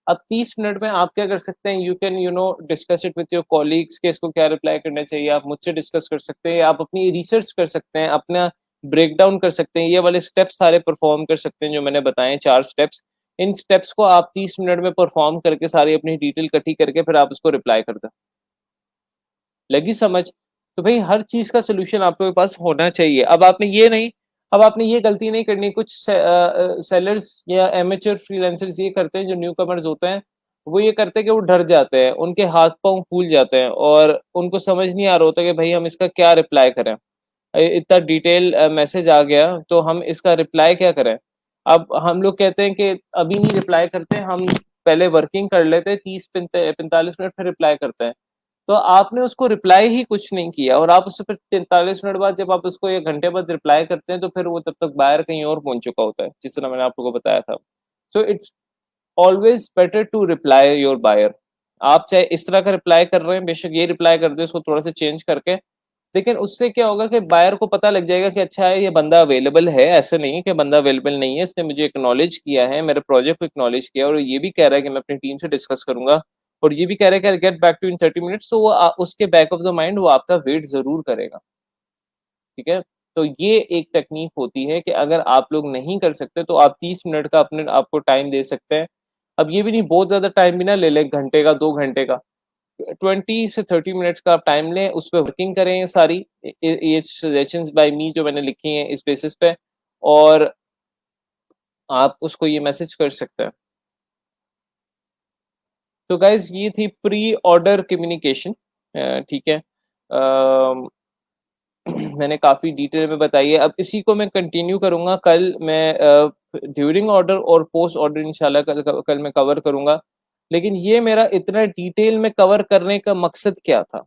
अब 30 मिनट में आप क्या कर सकते हैं, you can discuss it with your colleagues कि इसको क्या रिप्लाई करना चाहिए, आप मुझसे डिस्कस कर सकते हैं, आप अपनी रिसर्च कर सकते हैं, अपना ब्रेक डाउन कर सकते हैं, ये वाले स्टेप्स सारे परफॉर्म कर सकते हैं जो मैंने बताए 4 स्टेप्स। इन स्टेप्स को आप 30 मिनट में परफॉर्म करके सारी अपनी डिटेल इकट्ठी करके फिर आप उसको रिप्लाई कर दें। लगी समझ? तो भाई हर चीज का सोल्यूशन आपके पास होना चाहिए। अब आपने ये गलती नहीं करनी। कुछ सेलर्स या एमेच्योर फ्रीलांसर्स ये करते हैं, जो न्यू कमर्स होते हैं, वो ये करते हैं कि वो डर जाते हैं, उनके हाथ पांव फूल जाते हैं और उनको समझ नहीं आ रहा होता कि भाई हम इसका क्या रिप्लाई करें। इतना डिटेल मैसेज आ गया तो हम इसका रिप्लाई क्या करें। अब हम लोग कहते हैं कि अभी नहीं रिप्लाई करते, हम पहले वर्किंग कर लेते हैं 30-45 मिनट फिर रिप्लाई करते हैं। तो आपने उसको रिप्लाई ही कुछ नहीं किया और आप उससे फिर 45 मिनट बाद जब आप उसको 1 घंटे बाद रिप्लाई करते हैं तो फिर वो तब तक बाहर कहीं और पहुंच चुका होता है, जिस तरह मैंने आप लोगों को बताया था। So it's always better to reply your buyer. आप चाहे इस तरह का रिप्लाई कर रहे हैं, बेशक ये रिप्लाई कर दे उसको थोड़ा सा चेंज करके, लेकिन उससे क्या होगा कि बायर को पता लग जाएगा कि अच्छा है ये बंदा अवेलेबल है, ऐसे नहीं है कि बंदा अवेलेबल नहीं है, इसने मुझे एक्नॉलेज किया है, मेरे प्रोजेक्ट को एक्नॉलेज किया और ये भी कह रहा है कि मैं अपनी टीम से डिस्कस करूंगा और ये भी कह रहा है कि I get back to in 30 minutes. तो वो उसके बैक ऑफ द माइंड वो आपका वेट जरूर करेगा। ठीक है। तो ये एक टेक्निक होती है कि अगर आप लोग नहीं कर सकते तो आप 30 मिनट का अपने आपको टाइम दे सकते हैं। अब ये भी नहीं, बहुत ज्यादा टाइम भी ना ले लें, घंटे का 2 घंटे का, 20 से 30 मिनट्स का आप टाइम लें, उस पर वर्किंग करें ये सारी, ये सजेशंस बाय मी जो मैंने लिखी हैं इस बेसिस पे, और आप उसको ये मैसेज कर सकते हैं। तो गाइज ये थी प्री ऑर्डर कम्युनिकेशन। ठीक है। अम, मैंने काफी डिटेल में बताई है। अब इसी को मैं कंटिन्यू करूंगा कल। मैं ड्यूरिंग ऑर्डर और पोस्ट ऑर्डर इंशाल्लाह कल मैं कवर करूंगा। लेकिन ये मेरा इतना डिटेल में कवर करने का मकसद क्या था,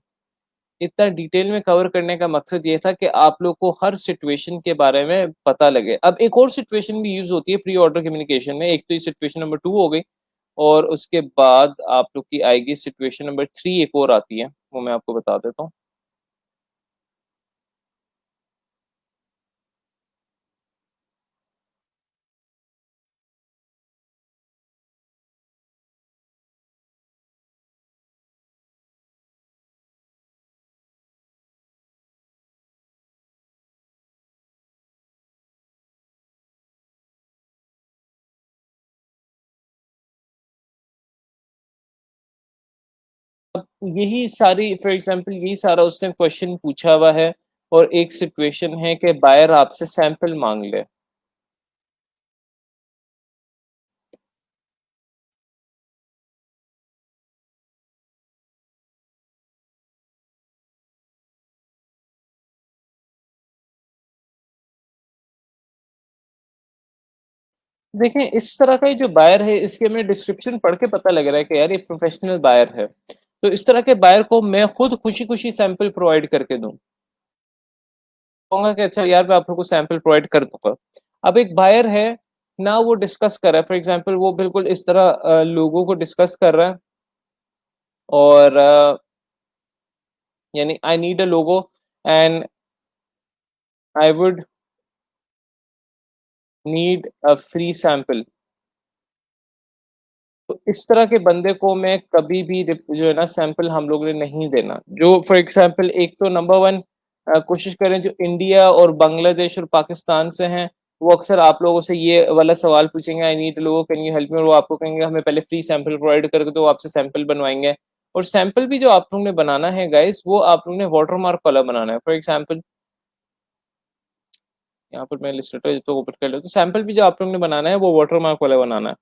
इतना डिटेल में कवर करने का मकसद ये था कि आप लोग को हर सिचुएशन के बारे में पता लगे। अब एक और सिचुएशन भी यूज होती है प्री ऑर्डर कम्युनिकेशन में, एक तो ये सिचुएशन नंबर 2 हो गई और उसके बाद आप लोग की आएगी सिचुएशन नंबर 3, एक और आती है, वो मैं आपको बता देता हूँ। अब यही सारी, फॉर एग्जांपल यही सारा उसने क्वेश्चन पूछा हुआ है और एक सिचुएशन है कि बायर आपसे सैंपल मांग ले। देखें इस तरह का ही जो बायर है, इसके मैंने डिस्क्रिप्शन पढ़ के पता लग रहा है कि यार ये प्रोफेशनल बायर है। तो इस तरह के बायर को मैं खुद खुशी खुशी सैंपल प्रोवाइड करके दूं, कहूंगा कि अच्छा यार मैं आप लोगों को सैंपल प्रोवाइड कर दूंगा। अब एक बायर है ना, वो डिस्कस कर रहा है, फॉर एग्जांपल वो बिल्कुल इस तरह लोगों को डिस्कस कर रहा है और यानी आई need a logo and I would need a free sample. तो इस तरह के बंदे को मैं कभी भी जो है ना सैंपल हम लोग ने नहीं देना। जो फॉर एग्जांपल एक तो नंबर वन कोशिश करें, जो इंडिया और बांग्लादेश और पाकिस्तान से हैं, वो अक्सर आप लोगों से ये वाला सवाल पूछेंगे, I need logo can you help me, और वो आपको कहेंगे हमें पहले फ्री सैंपल प्रोवाइड करके दो, आपसे सैंपल बनवाएंगे। और सैंपल भी जो आप लोग ने बनाना है गाइस, वो आप लोग ने वाटरमार्क वाला बनाना है। फॉर एग्जाम्पल यहाँ पर मैं इलस्ट्रेटर तो ओपन कर लेता हूँ, तो सैंपल भी जो आप लोग ने बनाना है वो वाटरमार्क वाला बनाना है।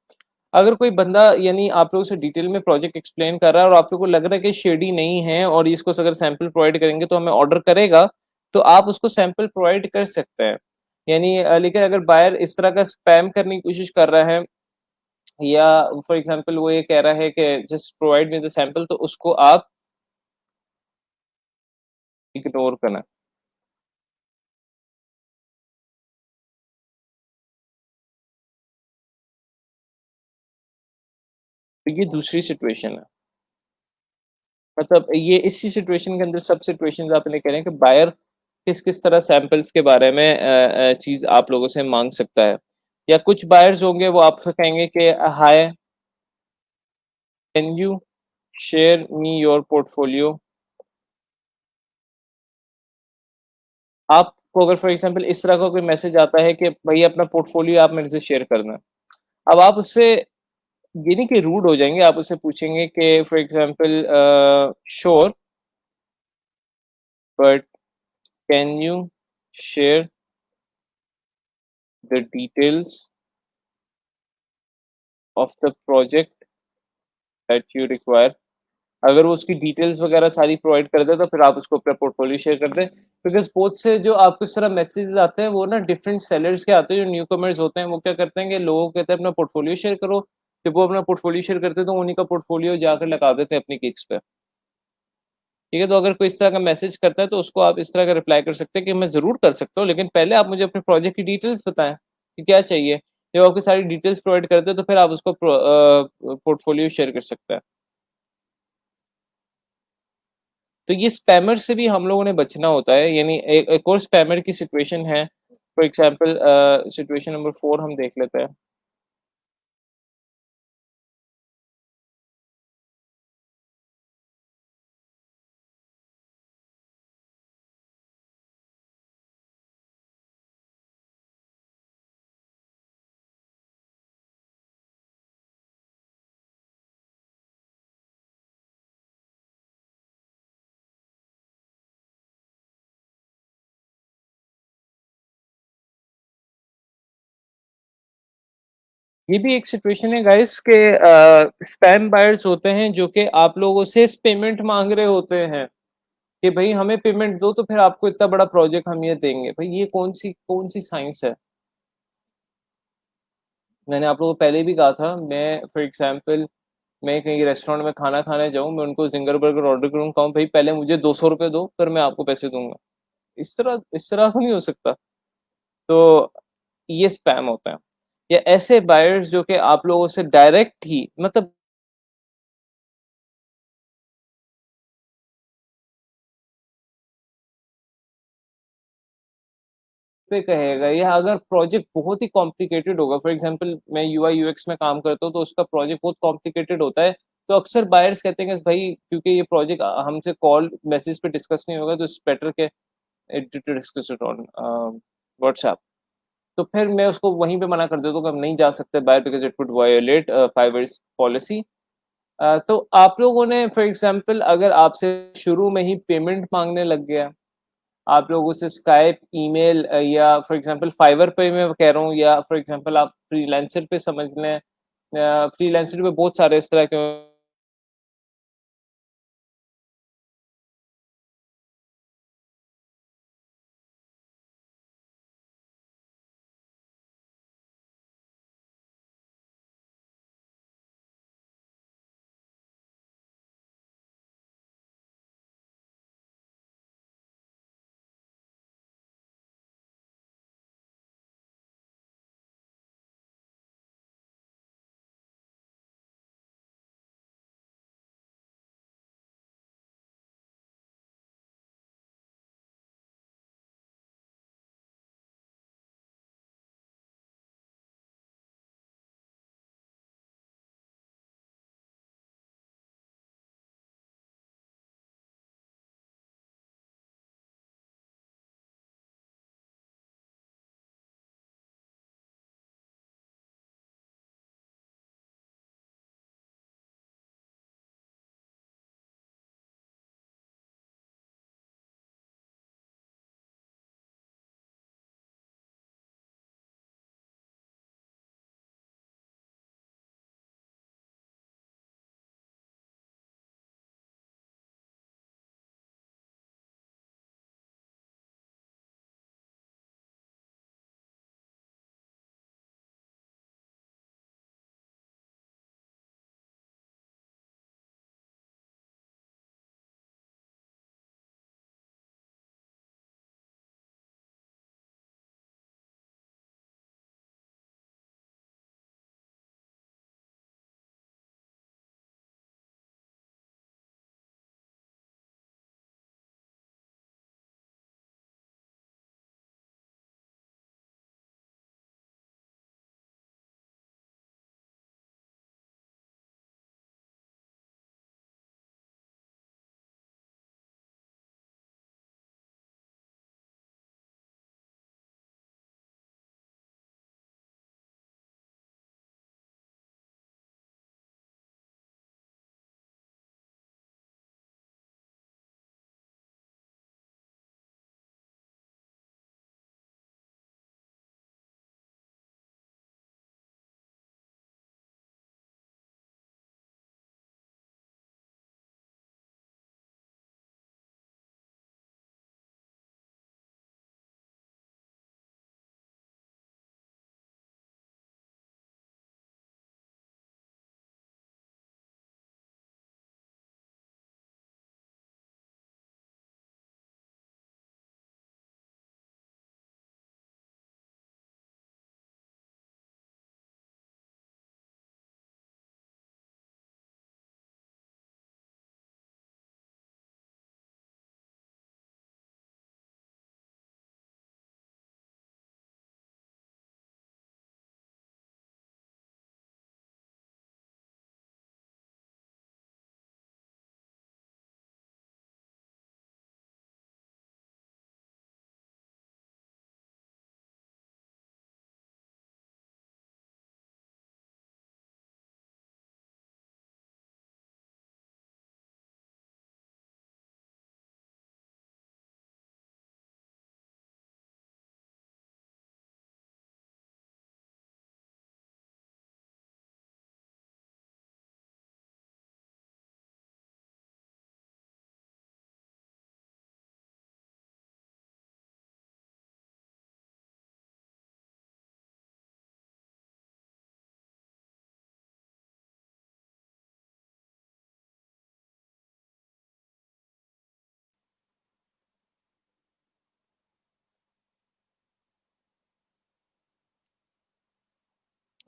अगर कोई बंदा यानी आप लोगों से डिटेल में प्रोजेक्ट एक्सप्लेन कर रहा है और आप लोग को लग रहा है कि शेडी नहीं है और इसको अगर सैंपल प्रोवाइड करेंगे तो हमें ऑर्डर करेगा, तो आप उसको सैंपल प्रोवाइड कर सकते हैं। यानी लेकिन अगर बायर इस तरह का स्पैम करने की कोशिश कर रहा है या फॉर एग्जांपल वो ये कह रहा है कि just provide me the sample, तो उसको आप इग्नोर करना। तो ये दूसरी सिचुएशन है। मतलब ये इसी सिचुएशन के अंदर सब सिचुएशंस आपने कह रहे हैं कि बायर किस किस तरह सैंपल्स के बारे में चीज आप लोगों से मांग सकता है। या कुछ बायर्स होंगे वो आपसे कहेंगे कि hi can you share me your portfolio. आपको अगर फॉर एग्जांपल इस तरह का कोई मैसेज आता है कि भई अपना पोर्टफोलियो आप मेरे से शेयर करना। अब आप उससे ये नहीं कि रूड हो जाएँगे, आप उससे पूछेंगे कि for example sure but can you share the details of the project that you require. अगर वो उसकी डिटेल्स वगैरह सारी प्रोवाइड कर दे तो फिर आप उसको अपना पोर्टफोलियो शेयर कर दें। बिकॉज़ बहुत से जो आपको इस तरह मैसेजेस आते हैं वो ना डिफरेंट सेलर्स के आते हैं, जो न्यू कमर्स होते हैं वो क्या करते हैं कि लोगों को कहते हैं अपना पोर्टफोलियो शेयर करो। जब वो अपना पोर्टफोलियो शेयर करते हैं तो उन्हीं का पोर्टफोलियो जाकर लगा देते हैं अपनी गिग्स पे। ठीक है? तो अगर कोई इस तरह का मैसेज करता है तो उसको आप इस तरह का रिप्लाई कर सकते हैं कि मैं ज़रूर कर सकता हूँ, लेकिन पहले आप मुझे अपने प्रोजेक्ट की डिटेल्स बताएँ कि क्या चाहिए? जब आपकी सारी डिटेल्स प्रोवाइड कर दें तो फिर आप उसको पोर्टफोलियो शेयर कर सकते हैं। तो ये स्पैमर से भी हम लोगों ने बचना होता है, यानी एक और स्पैमर की सिचुएशन है। फॉर एग्जांपल सिचुएशन नंबर 4 हम देख लेते हैं। ये भी एक सिचुएशन है गाइस के स्पैम बायर्स होते हैं जो कि आप लोगों से पेमेंट मांग रहे होते हैं कि भाई हमें पेमेंट दो तो फिर आपको इतना बड़ा प्रोजेक्ट हम ये देंगे। भाई ये कौन सी साइंस है? मैंने आप लोगों को पहले भी कहा था, मैं फॉर एग्जांपल मैं कहीं रेस्टोरेंट में खाना खाने जाऊं, मैं उनको जिंगर बर्गर ऑर्डर करूं, कहूं भाई पहले मुझे 200 रुपये दो फिर मैं आपको पैसे दूंगा। इस तरह तो नहीं हो सकता। तो ये स्पैम होता है, या ऐसे बायर्स जो कि आप लोगों से डायरेक्ट ही मतलब पे कहेगा, या अगर प्रोजेक्ट बहुत ही कॉम्प्लिकेटेड होगा, फॉर एग्जांपल मैं यूआई यूएक्स में काम करता हूँ तो उसका प्रोजेक्ट बहुत कॉम्प्लिकेटेड होता है, तो अक्सर बायर्स कहते हैं कि भाई क्योंकि ये प्रोजेक्ट हमसे कॉल मैसेज पे डिस्कस नहीं होगा तो इट्स बेटर के it to discuss it on WhatsApp. तो फिर मैं उसको वहीं पे मना कर देता हूँ कि हम नहीं जा सकते बाहर because it would violet 5 years policy. तो आप लोगों ने फॉर एग्जांपल अगर आपसे शुरू में ही पेमेंट मांगने लग गया, आप लोगों से स्काइप ईमेल या फॉर एग्जांपल फाइवर पे मैं कह रहा हूँ, या फॉर एग्जांपल आप फ्रीलांसर पे समझ लें, फ्रीलांसर पे बहुत सारे इस तरह के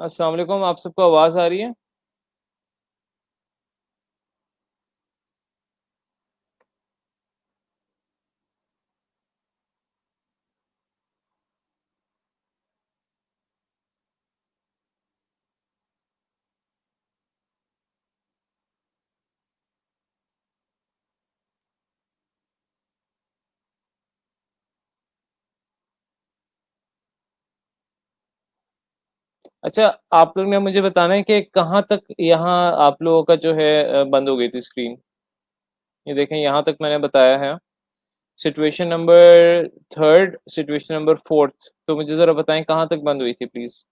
अस्सलाम वालेकुम, आप सबको आवाज़ आ रही है? अच्छा, आप लोग ने मुझे बताना है कि कहाँ तक यहाँ आप लोगों का जो है बंद हो गई थी स्क्रीन। ये देखें, यहाँ तक मैंने बताया है। Situation number third, situation number fourth, तो मुझे ज़रा बताएं कहाँ तक बंद हुई थी प्लीज़।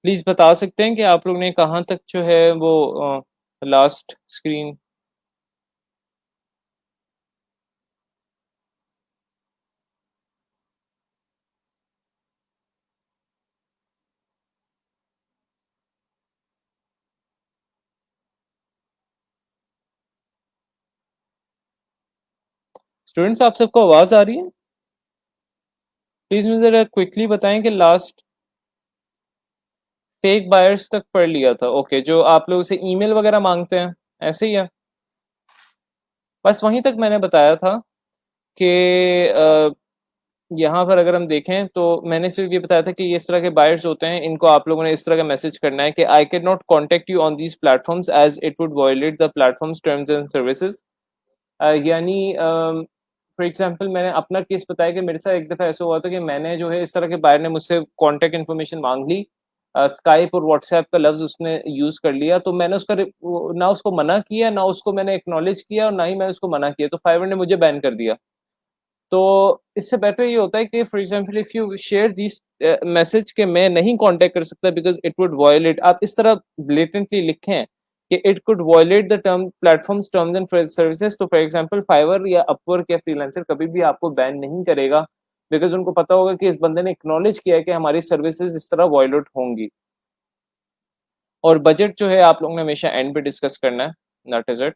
प्लीज़ बता सकते हैं कि आप लोग ने कहाँ तक जो है वो लास्ट स्क्रीन। स्टूडेंट्स, आप सबको आवाज़ आ रही है? प्लीज़ मुझे ज़रा क्विकली बताएं कि लास्ट फेक बायर्स तक पढ़ लिया था। ओके, जो आप लोग उसे ईमेल वगैरह मांगते हैं, ऐसे ही है? बस वहीं तक मैंने बताया था कि यहाँ पर अगर हम देखें तो मैंने सिर्फ ये बताया था कि ये इस तरह के बायर्स होते हैं, इनको आप लोगों ने इस तरह का मैसेज करना है कि I can not contact you on these platforms as it would violate the platforms terms and services. यानी फॉर एग्जांपल मैंने अपना केस बताया कि मेरे साथ एक दफ़ा ऐसा हुआ था कि मैंने जो है इस तरह के बायर ने मुझसे कॉन्टैक्ट इन्फॉर्मेशन मांग ली, स्काइप और व्हाट्सएप का लफ्ज़ उसने यूज़ कर लिया, तो मैंने ना उसको मना किया, ना उसको मैंने एक्नॉलेज किया और ना ही मैंने उसको मना किया, तो फाइवर ने मुझे बैन कर दिया। तो इससे बेटर ये होता है कि for example if you share this message के मैं नहीं कांटेक्ट कर सकता बिकॉज इट वुड वायोलेट, आप इस तरह ब्लेटेंटली लिखें कि it could violet the term platforms terms and services, तो फॉर एग्जांपल फाइवर या अपवर्क या फ्रीलांसर कभी भी आपको बैन नहीं करेगा बिकॉज उनको पता होगा कि इस बंदे ने एक्नॉलेज किया है कि हमारी सर्विसेज इस तरह वायोलेट होंगी। और बजट जो है आप लोगों ने हमेशा एंड पे डिस्कस करना है, नॉट इज इट।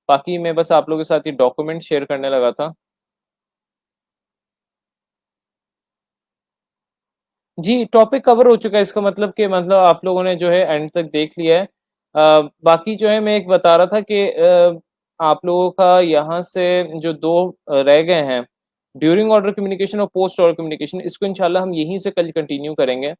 बाकी मैं बस आप लोगों के साथ ये डॉक्यूमेंट शेयर करने लगा था। जी, टॉपिक कवर हो चुका है, इसका मतलब कि मतलब आप लोगों ने जो है एंड तक देख लिया है। बाकी जो है मैं एक बता रहा था कि आप लोगों का यहाँ से जो दो रह गए हैं, ड्यूरिंग ऑर्डर कम्युनिकेशन और पोस्ट ऑर्डर कम्युनिकेशन, इसको इंशाल्लाह हम यहीं से कल कंटिन्यू करेंगे।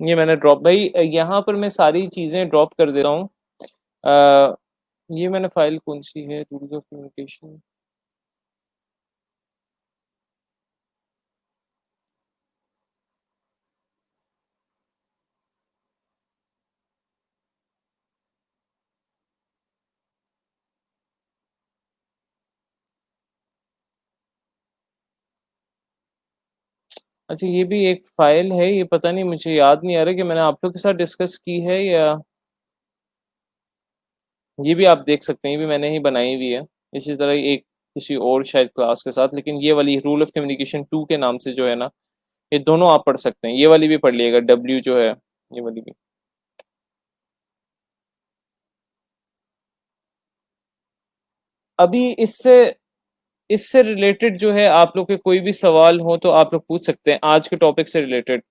ये मैंने ड्रॉप भाई, यहाँ पर मैं सारी चीज़ें ड्रॉप कर दे रहा हूँ। अ, ये मैंने फाइल कौन सी है, रूल्स ऑफ कम्युनिकेशन। अच्छा, ये भी एक फाइल है, ये पता नहीं, मुझे याद नहीं आ रहा कि मैंने आप लोग के साथ डिस्कस की है या। ये भी आप देख सकते हैं, ये भी मैंने ही बनाई हुई है, इसी तरह एक किसी और शायद क्लास के साथ, लेकिन ये वाली रूल ऑफ कम्युनिकेशन 2 के नाम से जो है ना, ये दोनों आप पढ़ सकते हैं, ये वाली भी पढ़ लिएगा, डब्ल्यू जो है, ये वाली भी। अभी इससे इससे रिलेटेड जो है आप लोग के कोई भी सवाल हो तो आप लोग पूछ सकते हैं आज के टॉपिक से रिलेटेड।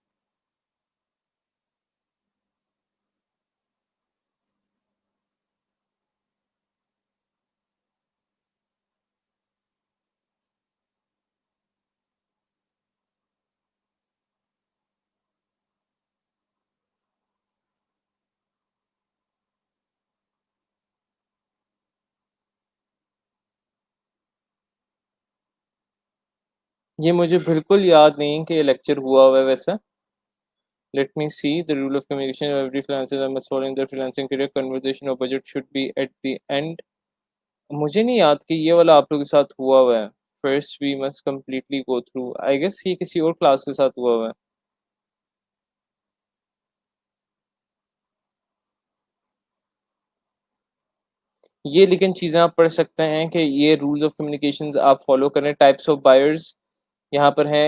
ये मुझे बिल्कुल याद नहीं कि ये लेक्चर हुआ हुआ है वैसा। Let me see the rule of communication of every freelancer must follow in their freelancing career. Conversation or budget should be at the end. मुझे नहीं याद कि ये वाला आप लोगों के साथ हुआ हुआ है। First we must completely go through. I guess ये किसी और क्लास के साथ हुआ हुआ है। ये लेकिन चीज़ें आप पढ़ सकते हैं कि ये रूल्स ऑफ कम्युनिकेशंस आप फॉलो करें। टाइप्स ऑफ बायर्स यहाँ पर हैं,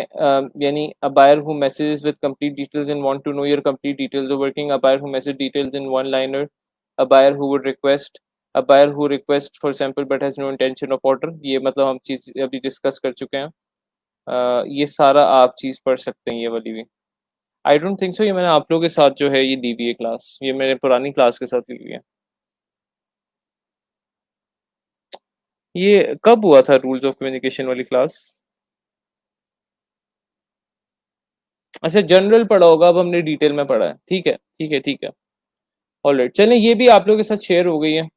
यानी a buyer who messages with complete details and want to know your complete details of working, a buyer who message details in one liner, a buyer who would request, a buyer who request for sample but has no intention of order. ये मतलब हम चीज़ अभी डिस्कस कर चुके हैं। ये सारा आप चीज़ पढ़ सकते हैं ये वाली भी। आई डोंट थिंक सो ये मैंने आप लोगों के साथ जो है ये दी हुई है क्लास, ये मैंने पुरानी क्लास के साथ ली हुई है। ये कब हुआ था रूल्स ऑफ कम्युनिकेशन वाली क्लास? अच्छा, जनरल पढ़ा होगा, अब हमने डिटेल में पढ़ा है। ठीक है, ठीक है, ठीक है। ऑलराइट, चलें, ये भी आप लोगों के साथ शेयर हो गई है।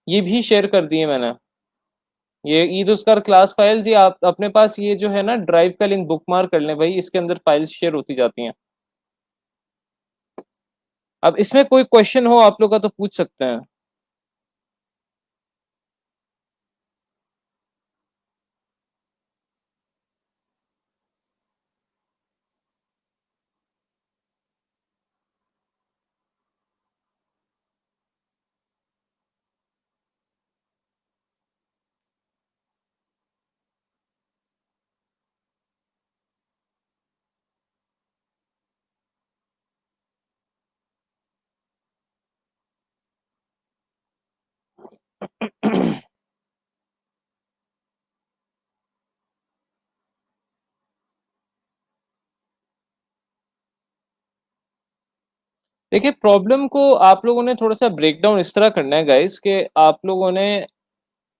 ये भी शेयर कर दिए मैंने। ये ईद उसका क्लास फाइल्स, ये आप अपने पास ये जो है ना ड्राइव का लिंक बुक मार्क कर लें भाई, इसके अंदर फाइल्स शेयर होती जाती हैं। अब इसमें कोई क्वेश्चन हो आप लोग का तो पूछ सकते हैं। देखिए, प्रॉब्लम को आप लोगों ने थोड़ा सा ब्रेक डाउन इस तरह करना है गाइस कि आप लोगों ने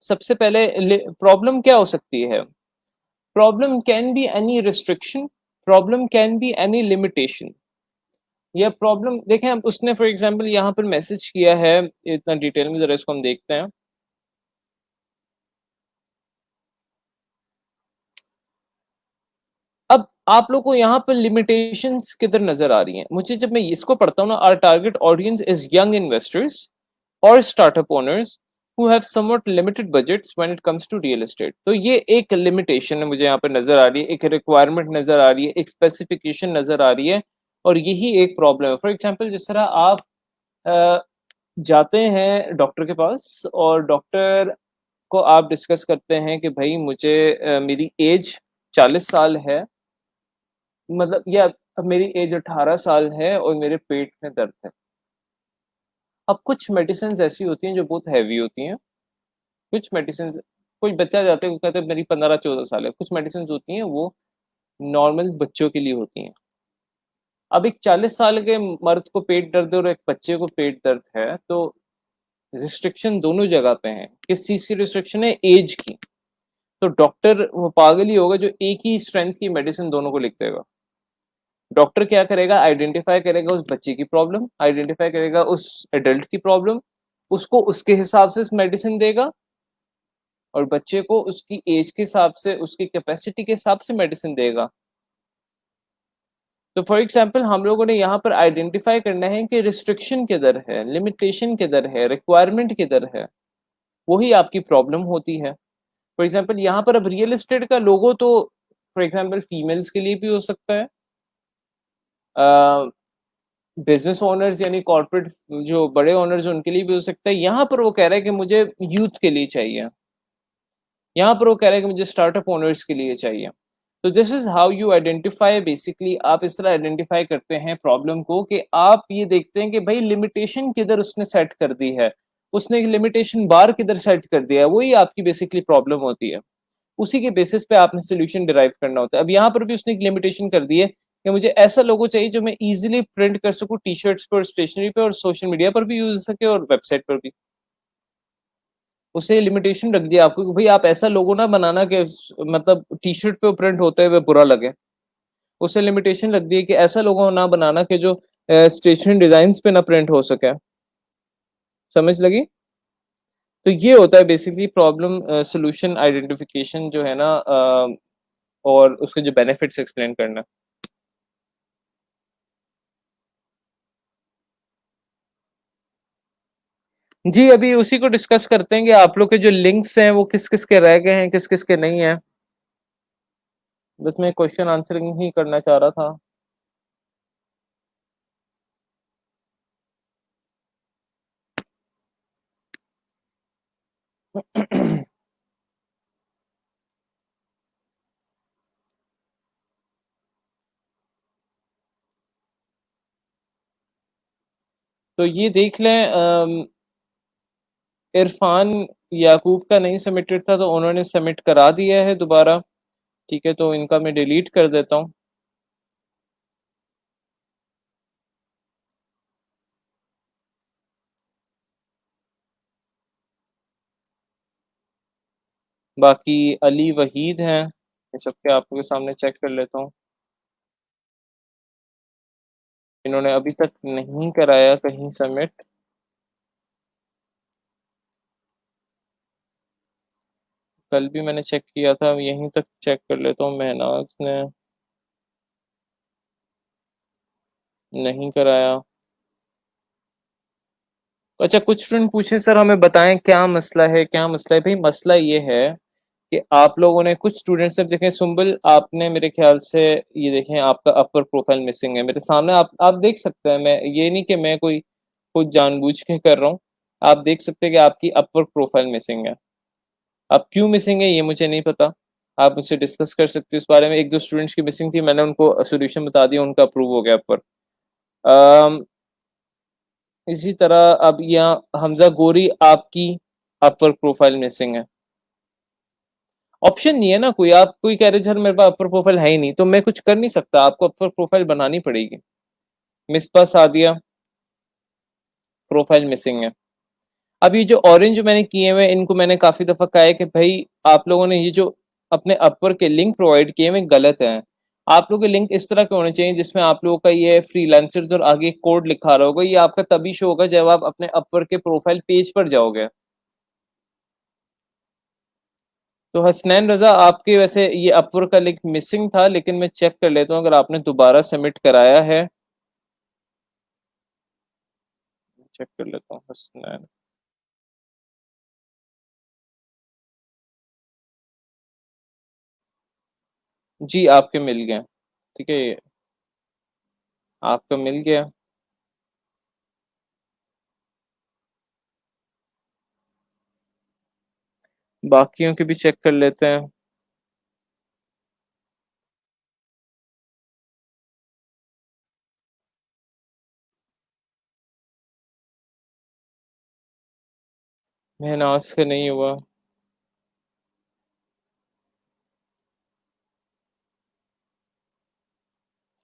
सबसे पहले प्रॉब्लम क्या हो सकती है। Problem can be any restriction, problem can be any limitation. या प्रॉब्लम देखें, हम उसने फॉर एग्जांपल यहाँ पर मैसेज किया है इतना डिटेल में, जरा इसको हम देखते हैं। अब आप लोग को यहाँ पर लिमिटेशंस किधर नजर आ रही हैं? मुझे जब मैं इसको पढ़ता हूँ ना, our target audience is young investors और startup owners who have somewhat limited budgets when it comes to real estate। तो ये एक लिमिटेशन है मुझे यहाँ पर नजर आ रही है, एक रिक्वायरमेंट नजर आ रही है, एक स्पेसिफिकेशन नजर आ रही है, और यही एक प्रॉब्लम है। फॉर एग्जांपल जिस तरह आप अ, जाते हैं डॉक्टर के पास और डॉक्टर को आप डिस्कस करते हैं कि भाई मुझे मेरी एज 40 साल है, मतलब या अब मेरी एज 18 साल है और मेरे पेट में दर्द है। अब कुछ मेडिसिन ऐसी होती हैं जो बहुत हैवी होती हैं, कुछ मेडिसिन, कोई बच्चा जाते हैं कहते हैं मेरी 15-14 साल है, कुछ मेडिसिन होती हैं वो नॉर्मल बच्चों के लिए होती हैं। अब एक 40 साल के मर्द को पेट दर्द है और एक बच्चे को पेट दर्द है, तो रिस्ट्रिक्शन दोनों जगह पे है। किस चीज की रिस्ट्रिक्शन है? एज की। तो डॉक्टर वो पागल ही होगा जो एक ही स्ट्रेंथ की मेडिसिन दोनों को लिख देगा। डॉक्टर क्या करेगा? आइडेंटिफाई करेगा उस बच्चे की प्रॉब्लम, आइडेंटिफाई करेगा उस एडल्ट की प्रॉब्लम, उसको उसके हिसाब से मेडिसिन देगा, और बच्चे को उसकी एज के हिसाब से, उसकी कैपेसिटी के हिसाब से मेडिसिन देगा। तो फॉर एग्जाम्पल हम लोगों ने यहाँ पर आइडेंटिफाई करना है कि रिस्ट्रिक्शन किधर है, लिमिटेशन किधर है, रिक्वायरमेंट किधर है, वही आपकी प्रॉब्लम होती है। फॉर एग्जाम्पल यहाँ पर अब रियल एस्टेट का लोगो तो फॉर एग्जाम्पल फीमेल्स के लिए भी हो सकता है, बिजनेस ओनर्स यानी कॉर्पोरेट जो बड़े ओनर्स उनके लिए भी हो सकता है। यहाँ पर वो कह रहा है कि मुझे यूथ के लिए चाहिए, यहाँ पर वो कह रहा है कि मुझे स्टार्टअप ओनर्स के लिए चाहिए। तो this is how you identify, basically आप इस तरह आइडेंटिफाई करते हैं प्रॉब्लम को कि आप ये देखते हैं कि भाई लिमिटेशन किधर उसने सेट कर दी है, उसने एक लिमिटेशन बार किधर सेट कर दिया है, वही आपकी बेसिकली प्रॉब्लम होती है। उसी के बेसिस पे आपने सोल्यूशन डिराइव करना होता है। अब यहाँ पर भी उसने एक लिमिटेशन कर दी है कि मुझे ऐसा लोगो चाहिए जो मैं इजीली प्रिंट कर सकूं टी शर्ट्स पर, स्टेशनरी पे और सोशल मीडिया पर भी यूज हो सके और वेबसाइट पर भी। उसे लिमिटेशन रख दिया आपको कि भाई आप ऐसा लोगो ना बनाना कि मतलब टी शर्ट पे प्रिंट होते हुए बुरा लगे। उसे लिमिटेशन रख दी है कि ऐसा लोगो ना बनाना कि जो स्टेशनरी डिजाइन पे ना प्रिंट हो सके। समझ लगी? तो ये होता है बेसिकली प्रॉब्लम सोल्यूशन आइडेंटिफिकेशन जो है ना, और उसके जो बेनिफिट्स एक्सप्लेन करना। जी, अभी उसी को डिस्कस करते हैं कि आप लोग के जो लिंक्स हैं वो किस किस के रह गए हैं, किस किस के नहीं है। बस मैं क्वेश्चन आंसरिंग ही करना चाह रहा था। तो ये देख लें, इरफान याकूब का नहीं सबमिटेड था तो उन्होंने सबमिट करा दिया है दोबारा। ठीक है, तो इनका मैं डिलीट कर देता हूँ। बाकी अली वहीद हैं, ये सबके आप लोगों के सामने चेक कर लेता हूँ। इन्होंने अभी तक नहीं कराया कहीं सबमिट। कल भी मैंने चेक किया था, यहीं तक चेक कर लेता हूँ। महनाज ने नहीं कराया। अच्छा, कुछ स्टूडेंट पूछे सर हमें बताएं क्या मसला है, क्या मसला है। भाई मसला ये है कि आप लोगों ने, कुछ स्टूडेंट्स ने देखें, सुम्बल आपने मेरे ख्याल से, ये देखें आपका अपर प्रोफाइल मिसिंग है मेरे सामने। आप देख सकते हैं, मैं ये नहीं कि मैं कोई खुद जानबूझ के कर रहा हूँ। आप देख सकते हैं कि आपकी अपर प्रोफाइल मिसिंग है। अब क्यों मिसिंग है ये मुझे नहीं पता, आप मुझसे डिस्कस कर सकते हो इस बारे में। एक दो स्टूडेंट्स की मिसिंग थी, मैंने उनको सोल्यूशन बता दिया, उनका अप्रूव हो गया अपर। इसी तरह अब यहाँ हमजा गोरी आपकी अपर प्रोफाइल मिसिंग है। ऑप्शन नहीं है ना कोई, आप कोई कह रहे सर मेरे पास अपर प्रोफाइल है ही नहीं, तो मैं कुछ कर नहीं सकता, आपको अपर प्रोफाइल बनानी पड़ेगी। मिसपा सादिया प्रोफाइल मिसिंग है। अब ये जो ऑरेंज मैंने किए हुए इनको मैंने काफी दफा कहा है कि भाई आप लोगों ने ये जो अपने अपर के लिंक प्रोवाइड किए हुए गलत हैं। आप लोगों के लिंक इस तरह के होने चाहिए जिसमें आप लोगों का ये फ्रीलांसर्स और आगे कोड लिखा रहा होगा। ये आपका तभी शो होगा जब आप अपने अपर के प्रोफाइल पेज पर जाओगे। तो हसनैन रजा आपके वैसे ये अपवर का लिंक मिसिंग था, लेकिन मैं चेक कर लेता हूँ अगर आपने दोबारा सबमिट कराया है। चेक कर लेता हूँ हसनैन। जी आपके मिल गए। ठीक है, ये आपका मिल गया। बाकियों के भी चेक कर लेते हैं। महनाज का नहीं हुआ।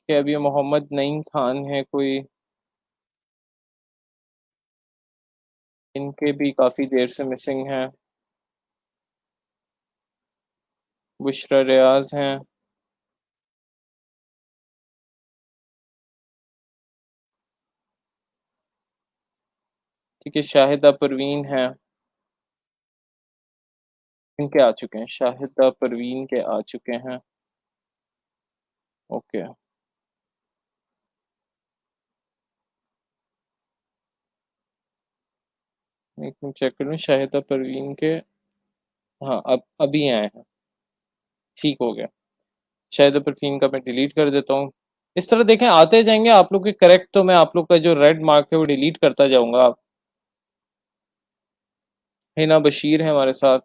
कि अभी मोहम्मद नईम खान है कोई, इनके भी काफी देर से मिसिंग हैं। बुशरा रियाज हैं। ठीक है, शाहिदा परवीन है। इनके आ चुके हैं, शाहिदा परवीन के आ चुके हैं। ओके, एक मिनट चेक कर लूँ शाहिदा परवीन के। हाँ, अब अभी आए हैं। ठीक हो गया। शाहिदा परवीन का मैं डिलीट कर देता हूँ। इस तरह देखें आते जाएंगे आप लोग के करेक्ट, तो मैं आप लोग का जो रेड मार्क है वो डिलीट करता जाऊंगा। आप हिना बशीर है हमारे साथ।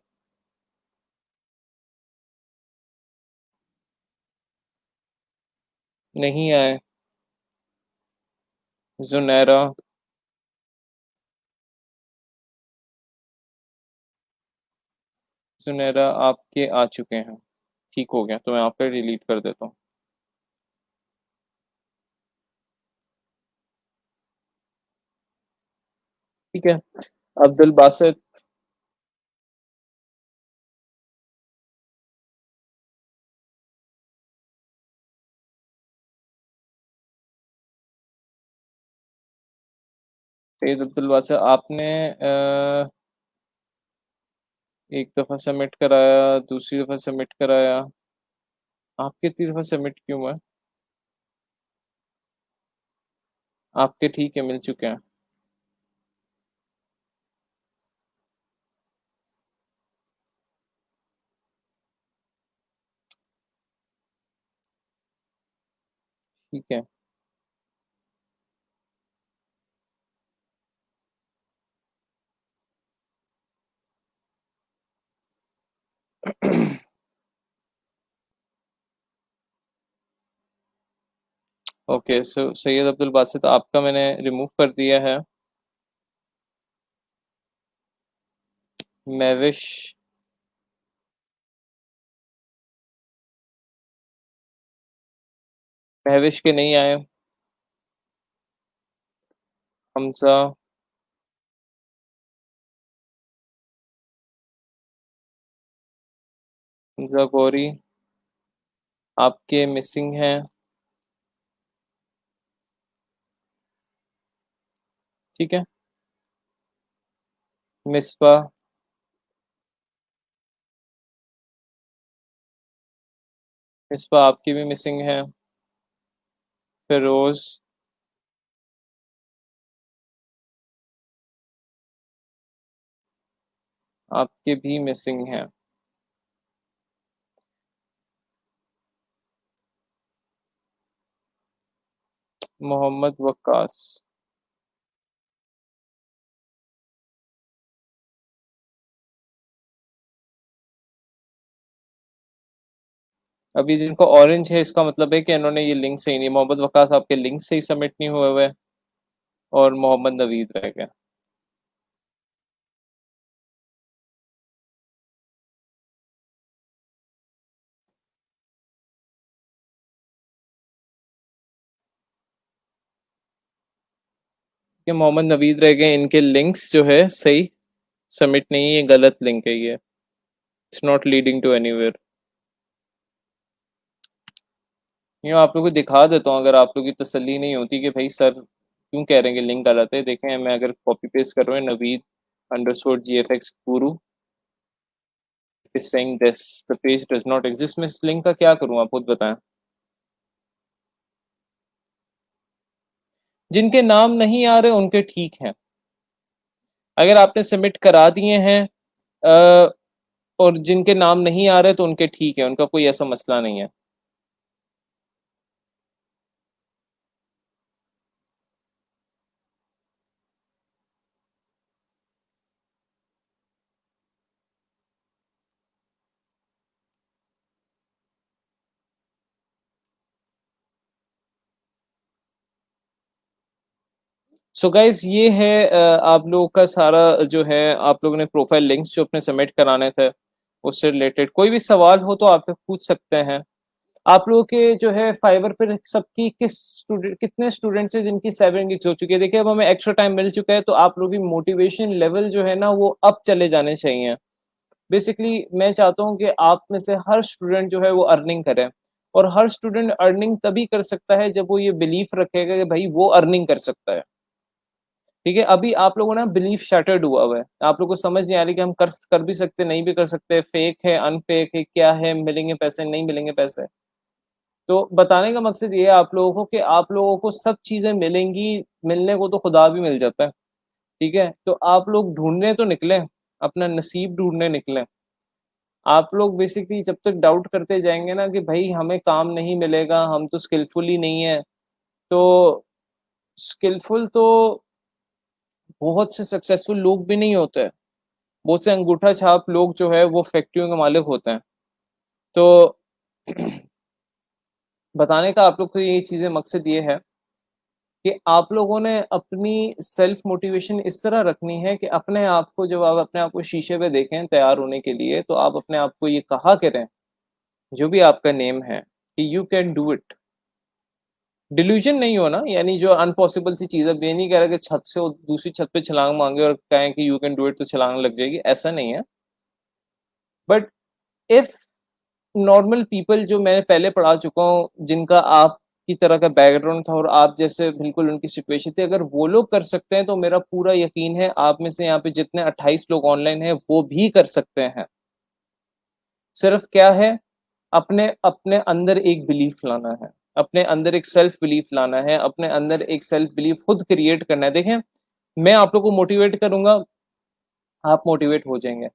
नहीं आए। जुनैरा। सुनहरा आपके आ चुके हैं। ठीक हो गया, तो मैं आपका डिलीट कर देता हूँ। ठीक है। अब्दुल बासित। सैयद अब्दुल बासित, आपने एक दफ़ा सबमिट कराया, दूसरी दफ़ा सबमिट कराया। आपके 3 दफ़ा सबमिट क्यों हुआ है? आपके ठीक है, मिल चुके हैं। ठीक है। ओके, सो सैयद अब्दुल बासित आपका मैंने रिमूव कर दिया है। महविश। महविश के नहीं आए। हमजा। हमजा गौरी। आपके मिसिंग हैं। ठीक है। मिसबा। मिसबा आपकी भी मिसिंग है। फिरोज। आपके भी मिसिंग हैं। मोहम्मद वक्कास। अभी जिनको ऑरेंज है, इसका मतलब है कि इन्होंने ये लिंक सही नहीं, मोहम्मद वक्कास आपके लिंक से ही सबमिट नहीं हुए हुए, और मोहम्मद नवीद रह गए। कि मोहम्मद नवीद रह गए, इनके लिंक्स जो है सही सबमिट नहीं है, ये गलत लिंक है ये। It's not leading to anywhere. यूँ आप लोगों को दिखा देता हूँ, अगर आप लोगों की तसल्ली नहीं होती कि भाई सर क्यों कह रहे हैं कि लिंक गलत है। देखें, मैं अगर कॉपी पेस्ट कर रहा हूँ, Naveed underscore GFX Guru is saying this, the page does not exist. मैं इस लिंक का क्या करूँ, आप खुद बताएं। जिनके नाम नहीं आ रहे उनके ठीक हैं। अगर आपने सबमिट करा दिए हैं और जिनके नाम नहीं आ रहे तो उनके ठीक है, उनका कोई ऐसा मसला नहीं है। सो गाइज, ये है आप लोगों का सारा जो है, आप लोगों ने प्रोफाइल लिंक्स जो अपने सबमिट कराने थे उससे रिलेटेड कोई भी सवाल हो तो आप पूछ सकते हैं। आप लोगों के जो है फाइवर पे सबकी किस स्टूडेंट, कितने स्टूडेंट्स हैं जिनकी 7 गिग्स हो चुकी है। देखिए, अब हमें एक्स्ट्रा टाइम मिल चुका है, तो आप लोगों की मोटिवेशन लेवल जो है ना वो अप चले जाने चाहिए। बेसिकली मैं चाहता हूँ कि आप में से हर स्टूडेंट जो है वो अर्निंग करे, और हर स्टूडेंट अर्निंग तभी कर सकता है जब वो ये बिलीफ रखेगा कि भाई वो अर्निंग कर सकता है। ठीक है, अभी आप लोगों ना बिलीफ शैटर्ड हुआ है, आप लोगों को समझ नहीं आ रही कि हम कर भी सकते, नहीं भी कर सकते, फेक है, अनफेक है, क्या है, मिलेंगे पैसे, नहीं मिलेंगे पैसे। तो बताने का मकसद ये है आप लोगों को कि आप लोगों को सब चीजें मिलेंगी। मिलने को तो खुदा भी मिल जाता है। ठीक है, तो आप लोग ढूंढने तो निकले, अपना नसीब ढूंढने निकले। आप लोग बेसिकली जब तक डाउट करते जाएंगे ना कि भाई हमें काम नहीं मिलेगा, हम तो स्किलफुल ही नहीं है, तो स्किलफुल तो बहुत से सक्सेसफुल लोग भी नहीं होते। बहुत से अंगूठा छाप लोग जो है वो फैक्ट्रियों के मालिक होते हैं। तो बताने का आप लोग को ये चीजें मकसद ये है कि आप लोगों ने अपनी सेल्फ मोटिवेशन इस तरह रखनी है कि अपने आप को, जब आप अपने आप को शीशे पे देखें तैयार होने के लिए, तो आप अपने आप को ये कहा करें, जो भी आपका नेम है, कि you can do it. Delusion नहीं हो ना, यानी जो अनपॉसिबल सी चीज है, ये नहीं कह रहा कि छत से दूसरी छत पे छलांग मांगे और कहें कि यू कैन डू इट तो छलांग लग जाएगी, ऐसा नहीं है। बट इफ नॉर्मल पीपल, जो मैंने पहले पढ़ा चुका हूँ, जिनका आप की तरह का बैकग्राउंड था और आप जैसे बिल्कुल उनकी सिचुएशन थी, अगर वो लोग कर सकते हैं तो मेरा पूरा यकीन है आप में से यहाँ पे जितने 28 लोग ऑनलाइन हैं वो भी कर सकते हैं। सिर्फ क्या है, अपने अपने अंदर एक बिलीफ लाना है, अपने अंदर एक सेल्फ बिलीफ लाना है, अपने अंदर एक सेल्फ बिलीफ खुद क्रिएट करना है। देखें, मैं आप लोग को मोटिवेट करूंगा, आप मोटिवेट हो जाएंगे,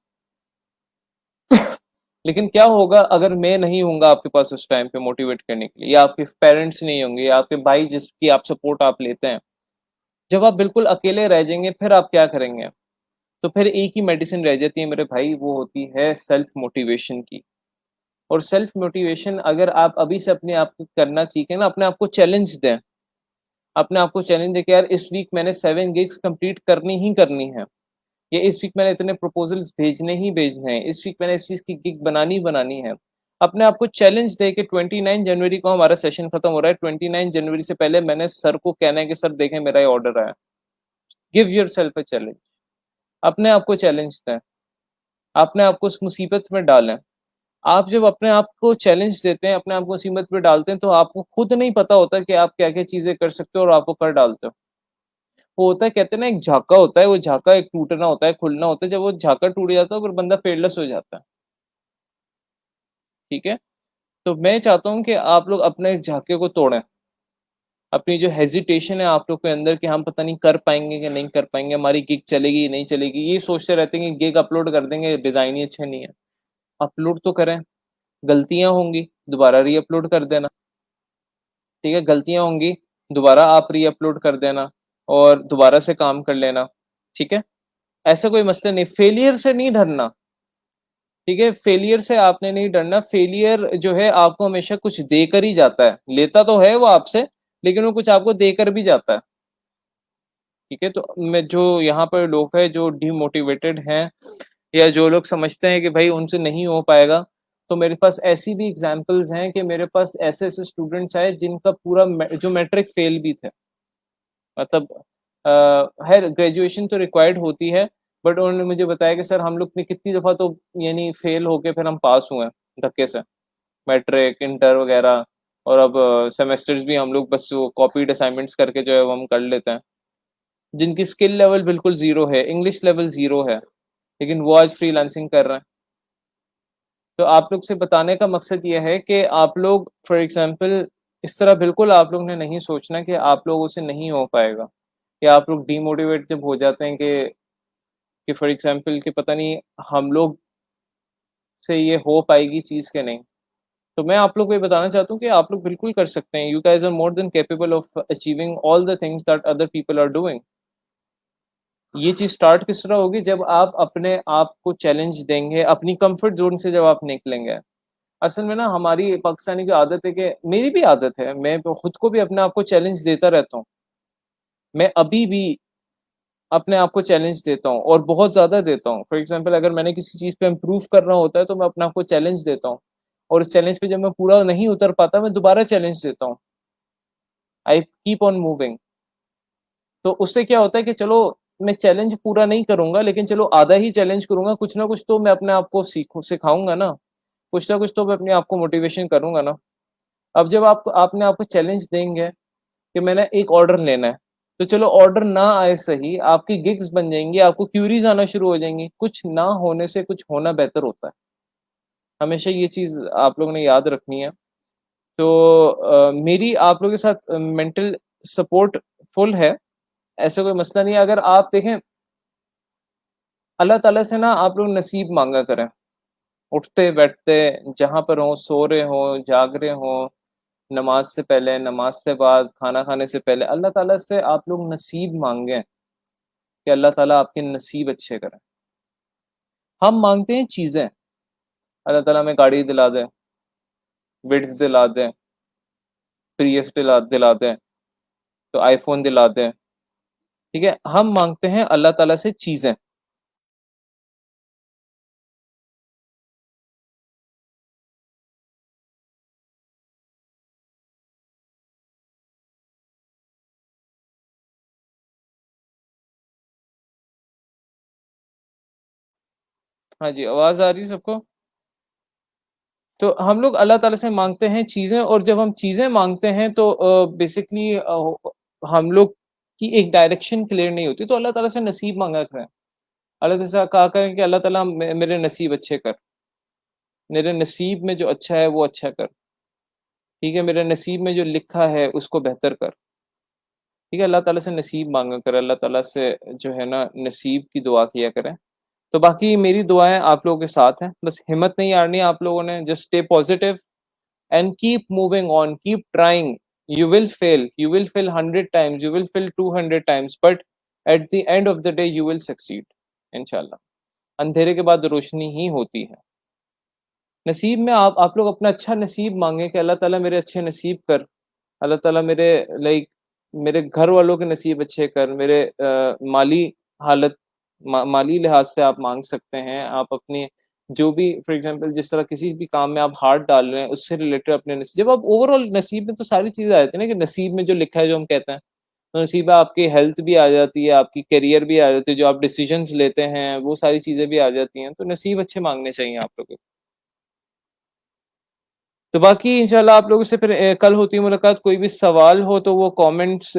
लेकिन क्या होगा अगर मैं नहीं हूंगा आपके पास उस टाइम पे मोटिवेट करने के लिए, या आपके पेरेंट्स नहीं होंगे, या आपके भाई जिसकी आप सपोर्ट आप लेते हैं, जब आप बिल्कुल अकेले रह जाएंगे फिर आप क्या करेंगे? तो फिर एक ही मेडिसिन रह जाती है मेरे भाई, वो होती है सेल्फ मोटिवेशन की। और सेल्फ मोटिवेशन अगर आप अभी से अपने आप को करना सीखें ना, अपने आप को चैलेंज दें, अपने आप को चैलेंज दें कि यार इस वीक मैंने 7 गिग्स कंप्लीट करनी ही करनी है, या इस वीक मैंने इतने प्रपोजल्स भेजने ही भेजने हैं, इस वीक मैंने इस चीज की गिग बनानी बनानी है। अपने आप को चैलेंज दे के 29 जनवरी को हमारा सेशन खत्म हो रहा है, 29 जनवरी से पहले मैंने सर को कहना है कि सर देखें मेरा ये ऑर्डर आया। Give your self a challenge, अपने आप को चैलेंज दें, अपने आप को उस मुसीबत में डालें। आप जब अपने आप को चैलेंज देते हैं, अपने आप को मुसीबत में डालते हैं, तो आपको खुद नहीं पता होता कि आप क्या क्या चीजें कर सकते हो और आपको कर डालते हो। वो होता है, कहते हैं ना, एक झाका होता है, वो झाका एक टूटना होता है, खुलना होता है, जब वो झाका टूट जाता है फिर बंदा फेयरलेस हो जाता है। ठीक है, तो मैं चाहता हूँ कि आप लोग अपने इस झाके को तोड़ें, अपनी जो हेजिटेशन है आप लोग के अंदर कि हम पता नहीं कर पाएंगे कि नहीं कर पाएंगे, हमारी गिग चलेगी नहीं चलेगी, ये सोचते रहते हैं कि गिग अपलोड कर देंगे, डिजाइन ही अच्छा नहीं है। अपलोड तो करें, गलतियां होंगी दोबारा री अपलोड कर देना। ठीक है, गलतियां होंगी, दोबारा आप री अपलोड कर देना और दोबारा से काम कर लेना। ठीक है, ऐसा कोई मसला नहीं, फेलियर से नहीं डरना। ठीक है, फेलियर से आपने नहीं डरना, फेलियर जो है आपको हमेशा कुछ देकर ही जाता है, लेता तो है वो आपसे, लेकिन वो कुछ आपको देकर भी जाता है। ठीक है, तो मैं जो यहाँ पर लोग हैं जो डिमोटिवेटेड हैं, या जो लोग समझते हैं कि भाई उनसे नहीं हो पाएगा, तो मेरे पास ऐसी भी एग्जांपल्स हैं कि मेरे पास ऐसे ऐसे स्टूडेंट्स आए जिनका पूरा जो मैट्रिक फेल भी थे, मतलब है ग्रेजुएशन तो रिक्वायर्ड होती है, बट उन्होंने मुझे बताया कि सर हम लोग ने कितनी दफा तो यानी फेल होके फिर हम पास हुए हैं धक्के से, मैट्रिक इंटर वगैरह। और अब सेमेस्टर्स भी हम लोग बस कॉपीड असाइनमेंट्स करके जो है वो हम कर लेते हैं, जिनकी स्किल लेवल बिल्कुल जीरो है, इंग्लिश लेवल जीरो है, लेकिन वो आज फ्रीलांसिंग कर रहे हैं। तो आप लोग से बताने का मकसद ये है कि आप लोग फॉर एग्जांपल इस तरह बिल्कुल आप लोग ने नहीं सोचना कि आप लोगों से नहीं हो पाएगा, या आप लोग डीमोटिवेट जब हो जाते हैं कि फॉर एग्जांपल कि पता नहीं हम लोग से ये हो पाएगी चीज़ के नहीं। तो मैं आप लोग को ये बताना चाहता हूँ कि आप लोग बिल्कुल कर सकते हैं, you guys are more than capable of achieving all the things that other people are doing. ये चीज स्टार्ट किस तरह होगी, जब आप अपने आप को चैलेंज देंगे, अपनी कंफर्ट जोन से जब आप निकलेंगे। असल में ना हमारी पाकिस्तानी की आदत है, कि मेरी भी आदत है, मैं खुद को भी अपने आप को चैलेंज देता रहता हूँ। मैं अभी भी अपने आप को चैलेंज देता हूँ और बहुत ज्यादा देता हूँ। फॉर एग्जाम्पल अगर मैंने किसी चीज पे इम्प्रूव करना होता है तो मैं अपने आप को चैलेंज देता हूँ, और इस चैलेंज पे जब मैं पूरा नहीं उतर पाता मैं दोबारा चैलेंज देता हूँ। I keep on moving. तो उससे क्या होता है कि चलो मैं चैलेंज पूरा नहीं करूंगा, लेकिन चलो आधा ही चैलेंज करूंगा, कुछ ना कुछ तो मैं अपने आप को सिखाऊंगा ना, कुछ ना कुछ तो मैं अपने आप को मोटिवेशन करूंगा ना। अब जब आप आपने आपको चैलेंज देंगे कि मैंने एक ऑर्डर लेना है, तो चलो ऑर्डर ना आए सही, आपकी गिग्स बन जाएंगी, आपको क्यूरीज आना शुरू हो जाएंगी, कुछ ना होने से कुछ होना बेहतर होता है। हमेशा ये चीज आप लोगों ने याद रखनी है। तो मेरी आप लोगों के साथ मेंटल सपोर्ट फुल है, ऐसा कोई मसला नहीं है। अगर आप देखें, अल्लाह ताला से ना आप लोग नसीब मांगा करें, उठते बैठते जहां पर हो, सो रहे हो, जाग रहे हो, नमाज से पहले, नमाज से बाद, खाना खाने से पहले, अल्लाह ताला से आप लोग नसीब मांगे कि अल्लाह ताला आपके नसीब अच्छे करें। हम मांगते हैं चीजें, अल्लाह ताला हमें गाड़ी दिला दे, बिड्स दिला दे, प्रियस दिला दिला दे, तो आईफ़ोन दिला दें, ठीक है? हम माँगते हैं अल्लाह ताला से चीज़ें। हाँ जी, आवाज़ आ रही है सबको? तो हम लोग अल्लाह ताला से माँगते हैं चीज़ें और जब हम चीज़ें माँगते हैं तो बेसिकली हम लोग की एक डायरेक्शन क्लियर नहीं होती, तो अल्लाह ताला से नसीब माँगा करें। अल्लाह ताला से कहा करें कि अल्लाह ताला मेरे नसीब अच्छे कर, मेरे नसीब में जो अच्छा है वो अच्छा कर, ठीक है? मेरे नसीब में जो लिखा है उसको बेहतर कर, ठीक है? अल्लाह ताला से नसीब माँगा करें, अल्लाह ताला से जो है ना नसीब की दुआ किया करें। तो बाकी मेरी दुआएँ आप लोगों के साथ हैं, बस हिम्मत नहीं हारनी है आप लोगों ने, just stay positive and keep moving on, keep trying. You will fail 100 times, you will fail 200 times, but at the end of the day, you will succeed. इंशाल्लाह अंधेरे के बाद रोशनी ही होती है। नसीब में आप लोग अपना अच्छा नसीब मांगे कि अल्लाह ताला मेरे अच्छे नसीब कर, अल्लाह ताला मेरे लाइक मेरे घर वालों के नसीब अच्छे कर, मेरे माली हालत माली लिहाज से आप मांग सकते हैं, आप अपनी जो भी फॉर एग्जांपल जिस तरह किसी भी काम में आप हाथ डाल रहे हैं उससे रिलेटेड अपने नसीब जब आप ओवरऑल नसीब में तो सारी चीजें आ जाती है ना कि नसीब में जो लिखा है जो हम कहते हैं तो नसीब में आपकी हेल्थ भी आ जाती है, आपकी करियर भी आ जाती है, जो आप डिसीजंस लेते हैं वो सारी चीजें भी आ जाती हैं, तो नसीब अच्छे मांगने चाहिए आप लोगों को। तो बाकी इंशाल्लाह आप लोगों से फिर कल होती है मुलाकात। कोई भी सवाल हो तो वो कमेंट्स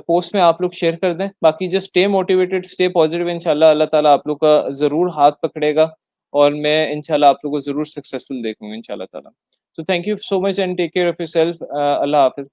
पोस्ट में आप लोग शेयर कर दें। बाकी just stay motivated, stay positive, इंशाल्लाह अल्लाह ताला आप लोग का ज़रूर हाथ पकड़ेगा और मैं इंशाल्लाह आप लोगों को ज़रूर सक्सेसफुल देखूँगा इंशाल्लाह ताला। So thank you so much and take care of yourself. अल्लाह हाफ़िज़।